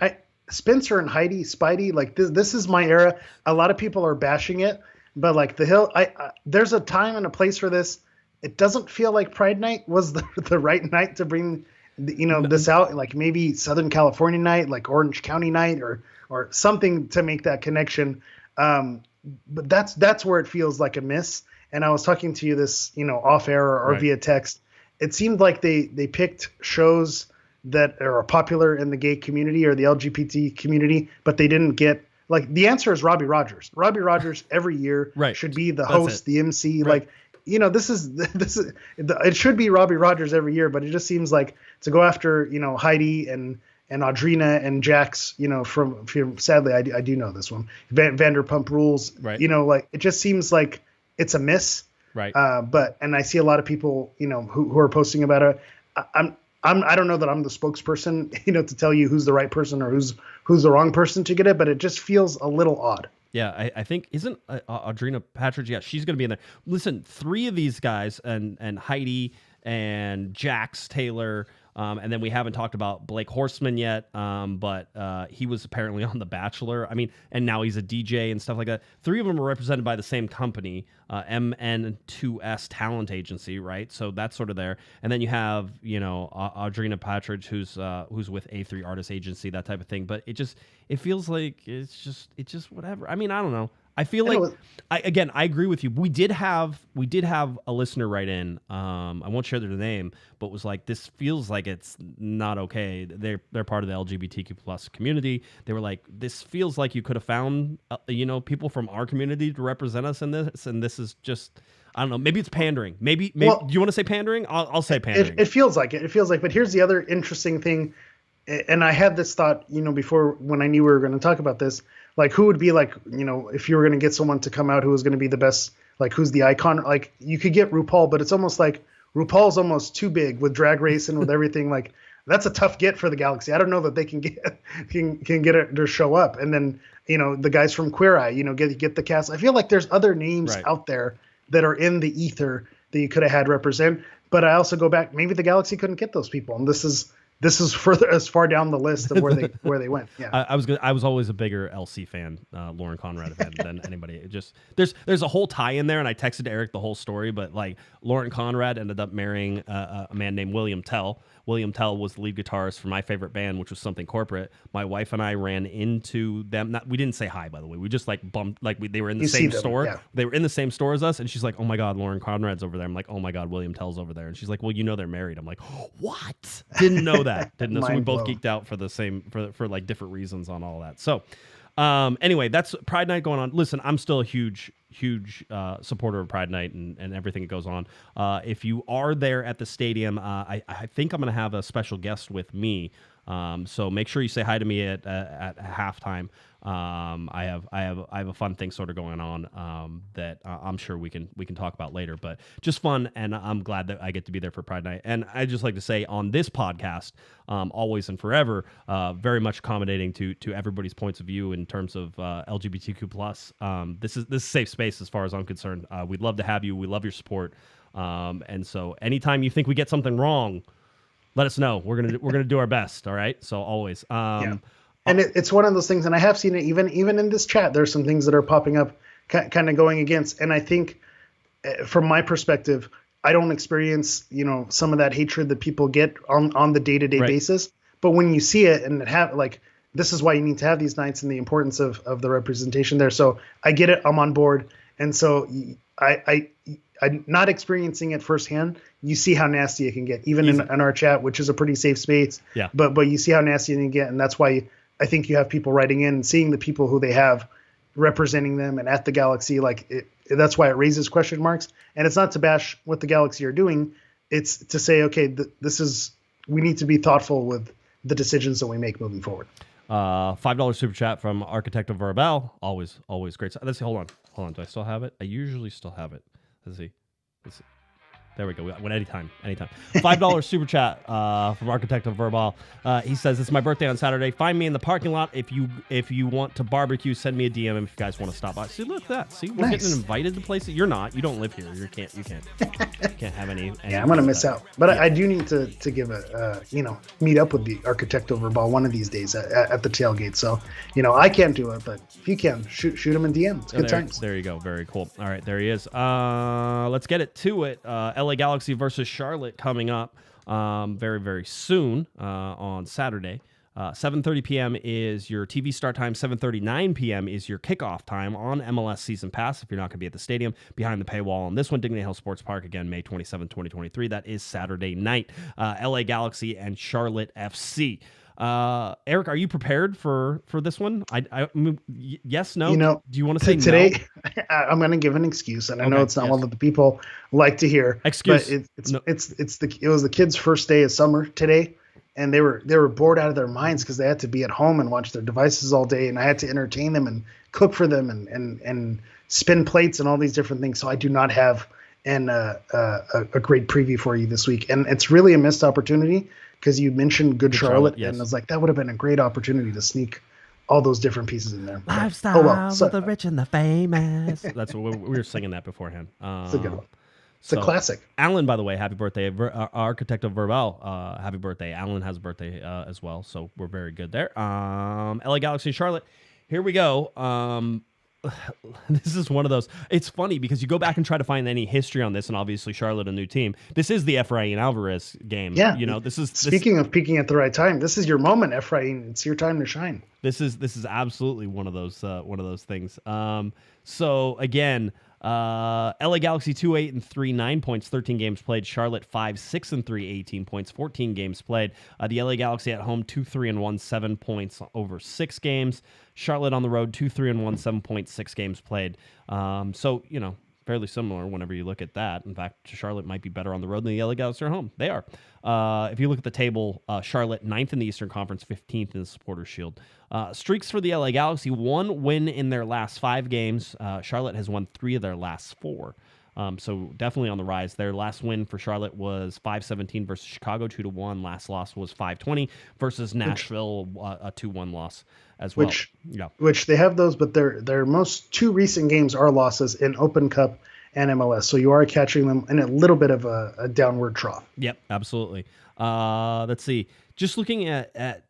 Spencer and Heidi, Spidey, like this is my era. A lot of people are bashing it, but like The Hill, there's a time and a place for this. It doesn't feel like Pride Night was the right night to bring this out, like maybe Southern California night, like Orange County night, or something to make that connection. But that's where it feels like a miss. And I was talking to you this, off air or via text. It seemed like they picked shows that are popular in the gay community or the LGBT community, but they didn't get like the answer is Robbie Rogers. Robbie Rogers every year should be the host, the MC. Right. Like, you know, it should be Robbie Rogers every year, but it just seems like to go after, you know, Heidi and Audrina and Jax, you know, from sadly, I do know this one, Vanderpump Rules, right. You know, like it just seems like it's a miss. Right. And I see a lot of people, you know, who are posting about it. I don't know that I'm the spokesperson, you know, to tell you who's the right person or who's the wrong person to get it, but it just feels a little odd. Yeah, I think isn't Audrina Patridge? Yeah, she's going to be in there. Listen, 3 of these guys and Heidi and Jax Taylor, and then we haven't talked about Blake Horstman yet, but he was apparently on The Bachelor. I mean, and now he's a DJ and stuff like that. 3 of them are represented by the same company, MN2S Talent Agency, right? So that's sort of there. And then you have, you know, Audrina Patridge, who's with A3 Artist Agency, that type of thing. But it feels like it's just whatever. I mean, I don't know. I feel like I agree with you. We did have a listener write in. I won't share their name, but was like, this feels like it's not okay. They're part of the LGBTQ plus community. They were like, this feels like you could have found you know, people from our community to represent us in this, and this is just, I don't know. Maybe it's pandering. Maybe do you want to say pandering? I'll say pandering. It feels like it. It feels like. But here's the other interesting thing, and I had this thought, you know, before when I knew we were going to talk about this. Like, who would be like, you know, if you were going to get someone to come out who was going to be the best, like, who's the icon? Like, you could get RuPaul, but it's almost like RuPaul's almost too big with Drag Race and with everything. Like, that's a tough get for the Galaxy. I don't know that they can get it to show up. And then, you know, the guys from Queer Eye, you know, get the cast. I feel like there's other names out there that are in the ether that you could have had represent. But I also go back, maybe the Galaxy couldn't get those people, and this is further as far down the list of where they went. Yeah, I was always a bigger LC fan, Lauren Conrad fan than anybody. It just there's a whole tie in there, and I texted Eric the whole story. But like, Lauren Conrad ended up marrying a man named William Tell. William Tell was the lead guitarist for my favorite band, which was Something Corporate. My wife and I ran into them. We didn't say hi, by the way. We just like bumped, like they were in the same store. Yeah. They were in the same store as us, and she's like, "Oh my God, Lauren Conrad's over there." I'm like, "Oh my God, William Tell's over there." And she's like, "Well, you know they're married." I'm like, "What? Didn't know that." Didn't know. So we both geeked out for the same for like different reasons on all that. So anyway, that's Pride Night going on. Listen, I'm still a huge supporter of Pride Night and everything that goes on. If you are there at the stadium, I think I'm going to have a special guest with me. So make sure you say hi to me at halftime. I have a fun thing sort of going on that I'm sure we can talk about later, but just fun. And I'm glad that I get to be there for Pride Night. And I just like to say on this podcast, always and forever, very much accommodating to everybody's points of view in terms of LGBTQ plus. This is safe space as far as I'm concerned. We'd love to have you. We love your support. And so anytime you think we get something wrong, let us know. We're gonna do our best. All right. So always. Yeah. And it's one of those things, and I have seen it even in this chat. There's some things that are popping up, kind of going against. And I think, from my perspective, I don't experience, you know, some of that hatred that people get on the day-to-day basis. But when you see it and this is why you need to have these nights and the importance of the representation there. So I get it. I'm on board. And so I'm not experiencing it firsthand. You see how nasty it can get, even in our chat, which is a pretty safe space. Yeah. But you see how nasty it can get, and that's why I think you have people writing in and seeing the people who they have representing them and at the Galaxy. That's why it raises question marks. And it's not to bash what the Galaxy are doing. It's to say, okay, we need to be thoughtful with the decisions that we make moving forward. $5 super chat from Architect of Verbal. Always great. Let's see. Hold on. Do I still have it? I usually still have it. Let's see. There we go. Anytime. $5 super chat from Architect of Verbal. He says, "It's my birthday on Saturday. Find me in the parking lot. If you want to barbecue, send me a DM if you guys want to stop by." See, look at that. See, we're getting invited to places. You're not. You don't live here. You can't have any. Yeah, I'm gonna miss out. But I do need to give meet up with the Architect of Verbal one of these days at the tailgate. So, I can't do it, but if you can, shoot him in DM. It's good times. There you go. Very cool. All right, there he is. Let's get it to it. LA Galaxy versus Charlotte coming up very, very soon on Saturday. 7:30 p.m. is your TV start time. 7:39 p.m. is your kickoff time on MLS Season Pass if you're not going to be at the stadium, behind the paywall on this one, Dignity Health Sports Park, again, May 27, 2023. That is Saturday night. LA Galaxy and Charlotte FC. Eric, are you prepared for this one? I mean, yes, no? Do you want to say today, no? I'm going to give an excuse, and I know it's not one that the people like to hear. Excuse. But it was the kids' first day of summer today, and they were bored out of their minds because they had to be at home and watch their devices all day, and I had to entertain them and cook for them and spin plates and all these different things. So I do not have a great preview for you this week, and it's really a missed opportunity because you mentioned Good Charlotte, yes. and I was like, that would have been a great opportunity to sneak all those different pieces in there. Lifestyle of the rich and the famous. That's what we were singing that beforehand. It's a good one. It's a classic. Alan, by the way, happy birthday. Architect of Verbal, happy birthday. Alan has a birthday as well, so we're very good there. LA Galaxy Charlotte, here we go. This is one of those. It's funny because you go back and try to find any history on this, and obviously Charlotte, a new team. This is the Efrain Alvarez game. Yeah, this is speaking of peaking at the right time. This is your moment, Efrain. It's your time to shine. This is absolutely one of those things. So again, LA Galaxy 2-8-3, 9 points, 13 games played. Charlotte 5-6-3, 18 points, 14 games played. The LA Galaxy at home 2-3-1, 7 points over 6 games. Charlotte on the road 2-3-1, 7 points, 6 games played. So fairly similar whenever you look at that. In fact, Charlotte might be better on the road than the LA Galaxy are home. They are. If you look at the table, Charlotte 9th in the Eastern Conference, 15th in the Supporters' Shield. Streaks for the LA Galaxy, 1 win in their last 5 games. Charlotte has won 3 of their last 4. So definitely on the rise. Their last win for Charlotte was 5-17 versus Chicago, 2-1. Last loss was 5-20 versus Nashville, a 2-1 loss as well. Which they have those, but their most 2 recent games are losses in Open Cup and MLS. So you are catching them in a little bit of a downward trough. Yep, absolutely. Let's see. Just looking at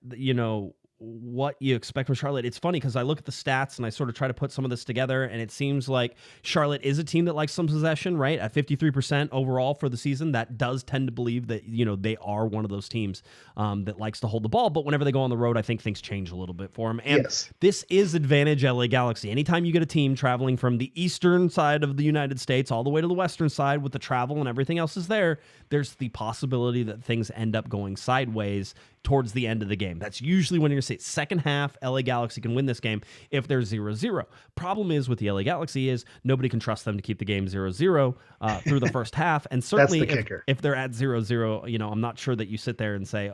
what you expect from Charlotte. It's funny because I look at the stats and I sort of try to put some of this together, and it seems like Charlotte is a team that likes some possession, right? At 53% overall for the season, that does tend to believe that, they are one of those teams that likes to hold the ball, but whenever they go on the road, I think things change a little bit for them. And This is advantage LA Galaxy. Anytime you get a team traveling from the eastern side of the United States all the way to the western side with the travel and everything else is there's the possibility that things end up going sideways towards the end of the game. That's usually when you're going to say second half, LA Galaxy can win this game if they're 0-0. Problem is with the LA Galaxy is nobody can trust them to keep the game 0-0 through the first half. And certainly if they're at 0-0, I'm not sure that you sit there and say,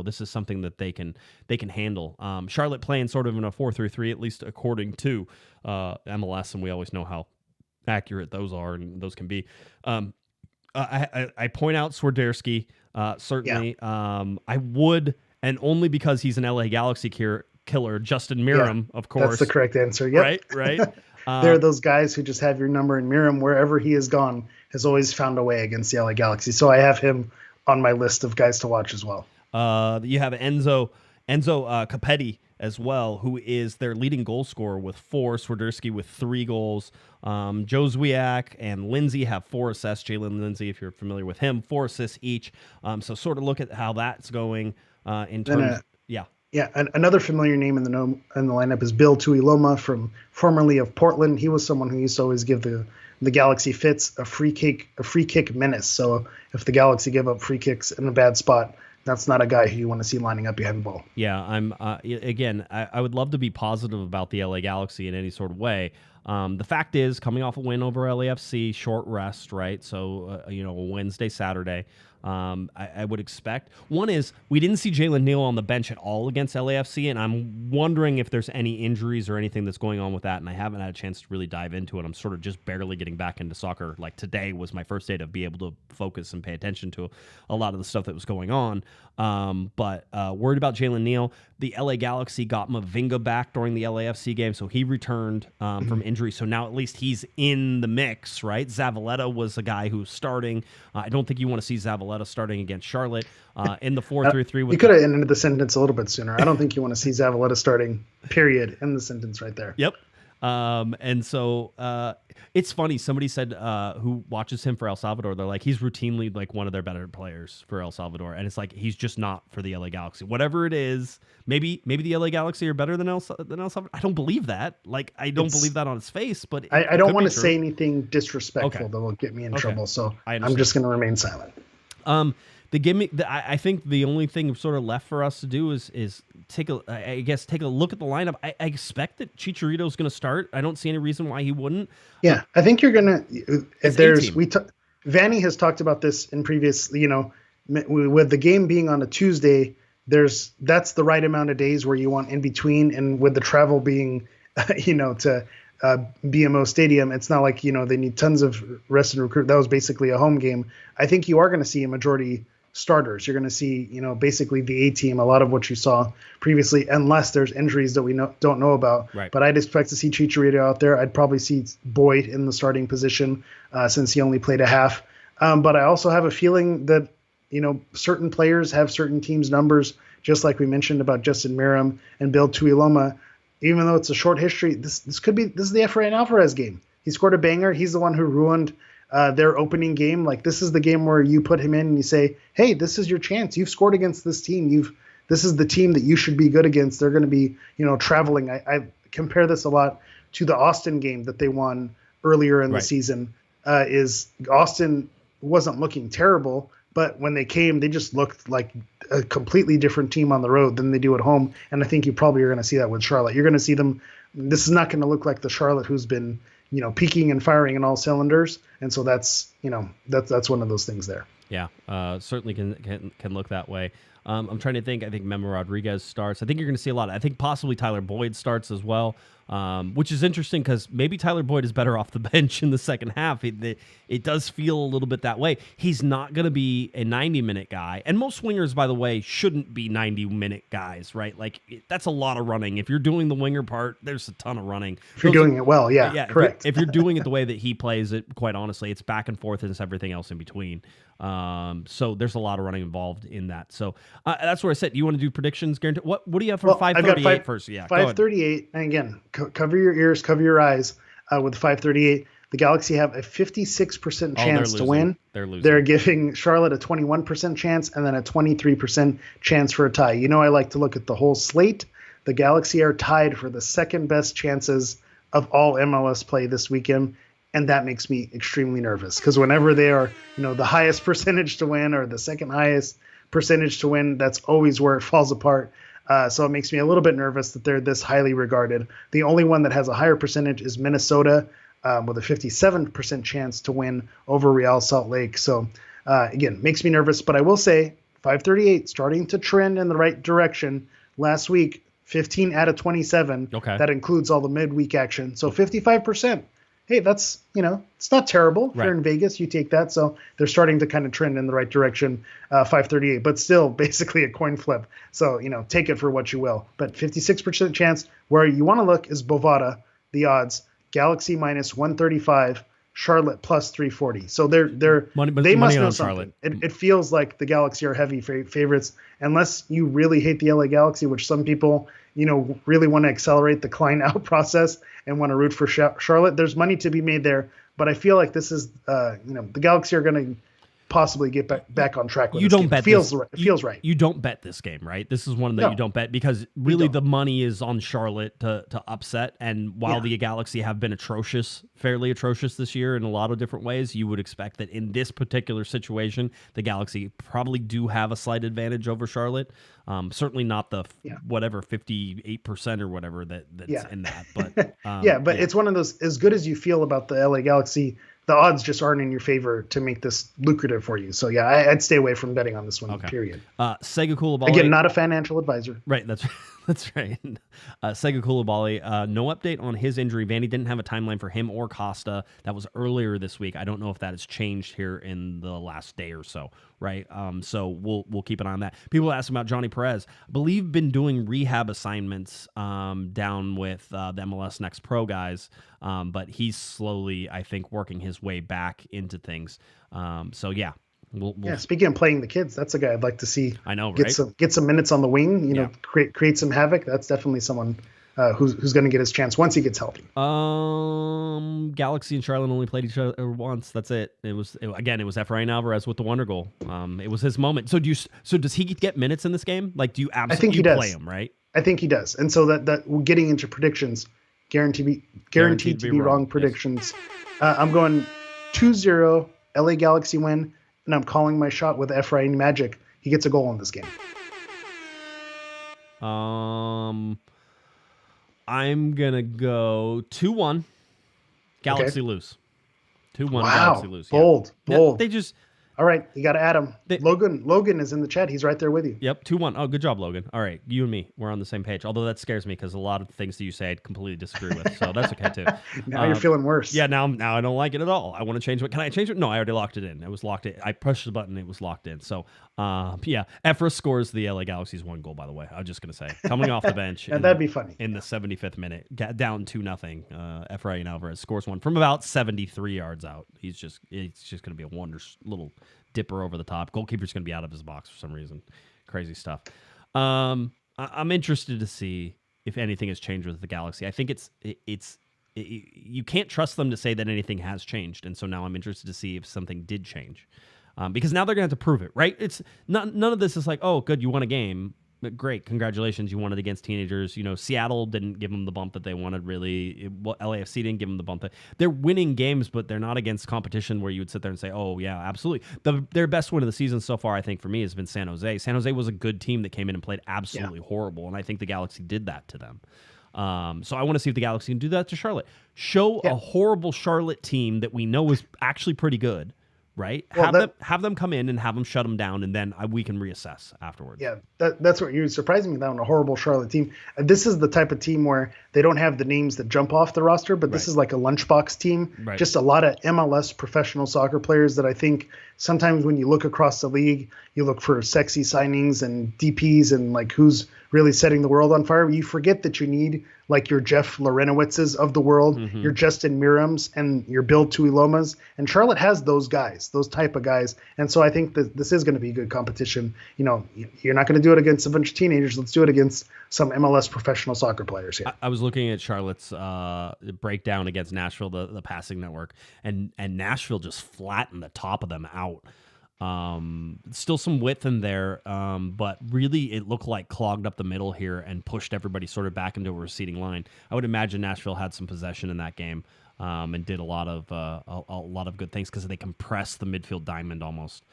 this is something that they can handle. Charlotte playing sort of in a 4-3-3, at least according to MLS, and we always know how accurate those are and those can be. I point out Swiderski, certainly. I would, and only because he's an LA Galaxy killer, Justin Miram, of course. That's the correct answer. Yep. Right. There are those guys who just have your number, and Miram, wherever he has gone, has always found a way against the LA Galaxy. So I have him on my list of guys to watch as well. You have Enzo Capetti as well, who is their leading goal scorer with 4, Swiderski with 3 goals. Jozwiak and Lindsay have 4 assists. Jalen Lindsay, if you're familiar with him, 4 assists each. So sort of look at how that's going in terms. Yeah, another familiar name in the lineup is Bill Tuiloma, formerly of Portland. He was someone who used to always give the Galaxy fits a free kick menace. So if the Galaxy give up free kicks in a bad spot, that's not a guy who you want to see lining up behind the ball. Yeah, I would love to be positive about the LA Galaxy in any sort of way. The fact is, coming off a win over LAFC, short rest, right? So, Wednesday, Saturday, I would expect. One is, we didn't see Jalen Neal on the bench at all against LAFC, and I'm wondering if there's any injuries or anything that's going on with that, and I haven't had a chance to really dive into it. I'm sort of just barely getting back into soccer. Like, today was my first day to be able to focus and pay attention to a lot of the stuff that was going on. But worried about Jalen Neal. The LA Galaxy got Mavinga back during the LAFC game, so he returned from injury. So now at least he's in the mix, right? Zavaleta was a guy who's starting. I don't think you want to see Zavaleta starting against Charlotte in the 4-3-3. You could have ended the sentence a little bit sooner. I don't think you want to see Zavaleta starting, period, in the sentence right there. Yep. And so it's funny. Somebody said who watches him for El Salvador, they're like, he's routinely like one of their better players for El Salvador. And it's like, he's just not for the LA Galaxy. Whatever it is, maybe the LA Galaxy are better than El Salvador. I don't believe that. Like, I don't believe that on its face, but I don't want to say anything disrespectful that will get me in trouble. So I'm just going to remain silent. The gimmick, I think the only thing sort of left for us to do is take a look at the lineup. I expect that Chicharito is going to start. I don't see any reason why he wouldn't. Yeah, I think you're going to. If there's Vanny has talked about this in previous. With the game being on a Tuesday, that's the right amount of days where you want in between, and with the travel being, to BMO Stadium, it's not like they need tons of rest and recruit. That was basically a home game. I think you are going to see a majority starters. You're going to see, basically the A team, a lot of what you saw previously, unless there's injuries that we don't know about. Right. But I'd expect to see Chicharito out there. I'd probably see Boyd in the starting position since he only played a half. But I also have a feeling that, certain players have certain teams' numbers, just like we mentioned about Justin Merrim and Bill Tuiloma. Even though it's a short history, this is the Efrain Alvarez game. He scored a banger. He's the one who ruined their opening game. Like, this is the game where you put him in and you say, hey, this is your chance. You've scored against this team. This is the team that you should be good against. They're going to be, traveling. I compare this a lot to the Austin game that they won earlier in the season. Is Austin wasn't looking terrible, but when they came, they just looked like a completely different team on the road than they do at home. And I think you probably are going to see that with Charlotte. You're going to see them. This is not going to look like the Charlotte who's been, peaking and firing in all cylinders. And so that's one of those things there. Yeah, certainly can look that way. I'm trying to think. I think Memo Rodriguez starts. I think you're going to see a lot. I think possibly Tyler Boyd starts as well, which is interesting because maybe Tyler Boyd is better off the bench in the second half. It does feel a little bit that way. He's not going to be a 90-minute guy. And most wingers, by the way, shouldn't be 90-minute guys, right? Like, that's a lot of running. If you're doing the winger part, there's a ton of running. If you're doing it well, yeah, correct. If you're doing it the way that he plays it, quite honestly, it's back and forth and it's everything else in between. So there's a lot of running involved in that. So that's where I said, you want to do predictions? Guarantee. What do you have for 538 first? Yeah, 538. And again, cover your ears, cover your eyes with 538. The Galaxy have a 56% chance to win. They're losing. They're giving Charlotte a 21% chance and then a 23% chance for a tie. I like to look at the whole slate. The Galaxy are tied for the second best chances of all MLS play this weekend. And that makes me extremely nervous because whenever they are, the highest percentage to win or the second highest percentage to win, that's always where it falls apart. So it makes me a little bit nervous that they're this highly regarded. The only one that has a higher percentage is Minnesota with a 57% chance to win over Real Salt Lake. So again, makes me nervous, but I will say 538 starting to trend in the right direction. Last week, 15 out of 27. Okay. That includes all the midweek action. So 55%. Hey, that's, it's not terrible. If you're in Vegas, you take that. So they're starting to kind of trend in the right direction, 538, but still basically a coin flip. So, take it for what you will. But 56% chance. Where you want to look is Bovada, the odds, Galaxy minus 135, Charlotte plus 340. So they must know something. It feels like the Galaxy are heavy favorites, unless you really hate the LA Galaxy, which some people, really want to accelerate the Klein out process and want to root for Charlotte. There's money to be made there, but I feel like this is, the Galaxy are going to possibly get back on track with you this don't game. bet It feels this, right. You don't bet this game, right? This is one that you don't bet because really the money is on Charlotte to upset. And while the Galaxy have been fairly atrocious this year in a lot of different ways, you would expect that in this particular situation, the Galaxy probably do have a slight advantage over Charlotte. Certainly not the whatever 58% or whatever that's in that. But it's one of those, as good as you feel about the LA Galaxy, the odds just aren't in your favor to make this lucrative for you. So I'd stay away from betting on this one. Period. Sega Koulibaly. Again, not a financial advisor. Right. That's right. Sega Koulibaly, no update on his injury. Vanny didn't have a timeline for him or Costa. That was earlier this week. I don't know if that has changed here in the last day or so. Right. So we'll keep an eye on that. People ask about Johnny Perez. I believe been doing rehab assignments down with the MLS Next Pro guys. But he's slowly, I think, working his way back into things. We'll speaking of playing the kids, that's a guy I'd like to see. I know, right? Get some minutes on the wing. Create some havoc. That's definitely someone who's going to get his chance once he gets healthy. Galaxy and Charlotte only played each other once. That's it. It was Efrain Alvarez with the wonder goal. It was his moment. So does he get minutes in this game? Like, do you absolutely I think he does. play him, right? I think he does. And so that we're getting into predictions, guaranteed to be wrong predictions. Yes. I'm going 2-0 LA Galaxy win, and I'm calling my shot with Efrain Magic. He gets a goal in this game. I'm going to go 2-1. Galaxy lose. 2-1 Wow. Galaxy lose. Bold. Yeah, they just... All right, you got to add him. Logan is in the chat. He's right there with you. Yep, 2-1. Oh, good job, Logan. All right, you and me, we're on the same page. Although that scares me because a lot of things that you say I completely disagree with. So that's okay too. Now you're feeling worse. Yeah, now I don't like it at all. I want to change it. Can I change it? No, I already locked it in. It was locked in. I pushed the button. It was locked in. So, yeah, Efra scores the LA Galaxy's 1 goal. By the way, I was just gonna say, coming off the bench. That'd be funny. In the 75th minute, down 2-0. Efrain Alvarez scores 1 from about 73 yards out. It's just gonna be a wondrous little dipper over the top. Goalkeeper's going to be out of his box for some reason. Crazy stuff. I'm interested to see if anything has changed with the Galaxy. I think you can't trust them to say that anything has changed, and so now I'm interested to see if something did change, because now they're going to have to prove it, right? It's none of this is like, oh, good, you won a game. Great, congratulations, you won it against teenagers. Seattle didn't give them the bump that they wanted, really. LAFC didn't give them the bump. They're winning games, but they're not against competition where you would sit there and say, oh, yeah, absolutely. Their best win of the season so far, I think, for me, has been San Jose. San Jose was a good team that came in and played absolutely horrible, and I think the Galaxy did that to them. So I want to see if the Galaxy can do that to Charlotte. Show a horrible Charlotte team that we know is actually pretty good. Right? Well, have them come in and have them shut them down, and then we can reassess afterwards. Yeah, that's what you're surprising me on a horrible Charlotte team. This is the type of team where they don't have the names that jump off the roster, but this is like a lunchbox team. Right. Just a lot of MLS professional soccer players that I think sometimes when you look across the league, you look for sexy signings and DPs and like who's really setting the world on fire. You forget that you need like your Jeff Larenowitzes of the world, your Justin Mirams, and your Bill Tuilomas. And Charlotte has those guys, those type of guys. And so I think that this is going to be good competition. You're not going to do it against a bunch of teenagers. Let's do it against some MLS professional soccer players here. I was looking at Charlotte's breakdown against Nashville, the passing network, and Nashville just flattened the top of them out. Still some width in there, but really it looked like clogged up the middle here and pushed everybody sort of back into a receding line. I would imagine Nashville had some possession in that game, and did a lot of good things because they compressed the midfield diamond almost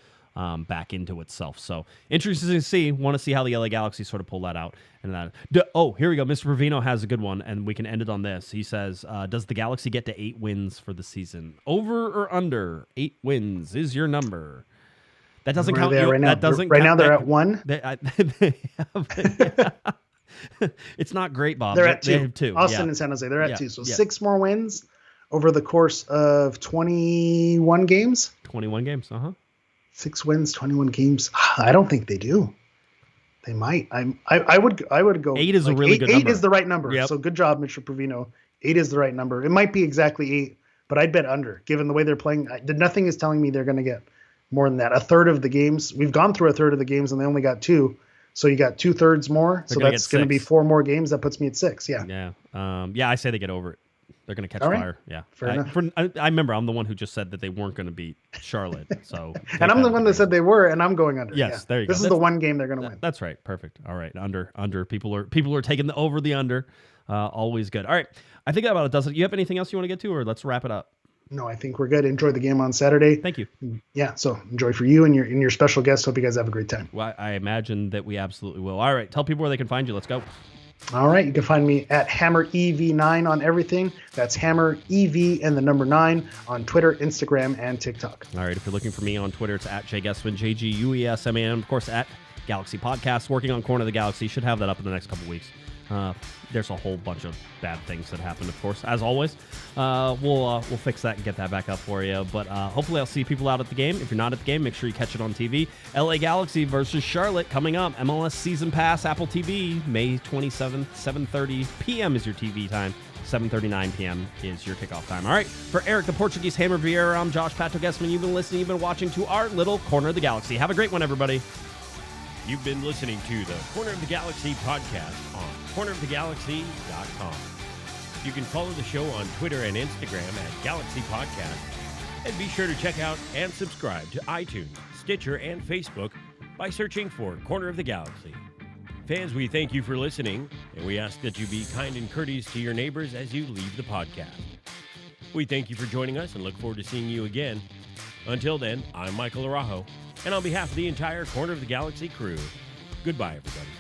back into itself. So interesting to see. Want to see how the LA Galaxy sort of pull that out. And here we go. Mr. Provino has a good one, and we can end it on this. He says, does the Galaxy get to 8 wins for the season? Over or under? 8 wins is your number. That doesn't count. Right now. That doesn't. Right count, now they're at 1. It's not great, Bob. They're at 2. They have 2. Austin and San Jose. They're at 2. So 6 more wins over the course of 21 games. 21 games. 6 wins, 21 games. I don't think they do. They might. I would go. 8 is a really good number. 8 is the right number. Yep. So good job, Mr. Provino. 8 is the right number. It might be exactly 8, but I'd bet under, given the way they're playing. Nothing is telling me they're going to get more than that. A third of the games. We've gone through a third of the games, and they only got 2. So you got 2/3 more. So that's going to be 4 more games. That puts me at 6. Yeah. Yeah. I say they get over it. They're going to catch fire. Yeah. Fair enough. I remember I'm the one who just said that they weren't going to beat Charlotte. So and I'm the one that said they were, and I'm going under. Yes, there you go. This is the one game they're going to win. That's right. Perfect. All right. Under. People are taking the over the under. Always good. All right. I think that about it does it. You have anything else you want to get to, or let's wrap it up? No, I think we're good. Enjoy the game on Saturday. Thank you. Yeah, so enjoy for you and your special guests. Hope you guys have a great time. Well, I imagine that we absolutely will. All right, tell people where they can find you. Let's go. All right, you can find me at HammerEV9 on everything. That's HammerEV and the number 9 on Twitter, Instagram, and TikTok. All right, if you're looking for me on Twitter, it's at JGuesman, JGUESMAN. Of course, at Galaxy Podcast, working on Corner of the Galaxy. Should have that up in the next couple weeks. There's a whole bunch of bad things that happened, of course, as always. We'll fix that and get that back up for you. But hopefully I'll see people out at the game. If you're not at the game, make sure you catch it on TV. LA Galaxy versus Charlotte coming up. MLS Season Pass, Apple TV, May 27th, 7:30 p.m. is your TV time. 7:39 p.m. is your kickoff time. All right, for Eric, the Portuguese Hammer Vieira, I'm Josh Pato Guesman. You've been listening, you've been watching to our little Corner of the Galaxy. Have a great one, everybody. You've been listening to the Corner of the Galaxy podcast on cornerofthegalaxy.com. You can follow the show on Twitter and Instagram at Galaxy Podcast. And be sure to check out and subscribe to iTunes, Stitcher, and Facebook by searching for Corner of the Galaxy. Fans, we thank you for listening, and we ask that you be kind and courteous to your neighbors as you leave the podcast. We thank you for joining us and look forward to seeing you again. Until then, I'm Michael Araujo, and on behalf of the entire Corner of the Galaxy crew, goodbye, everybody.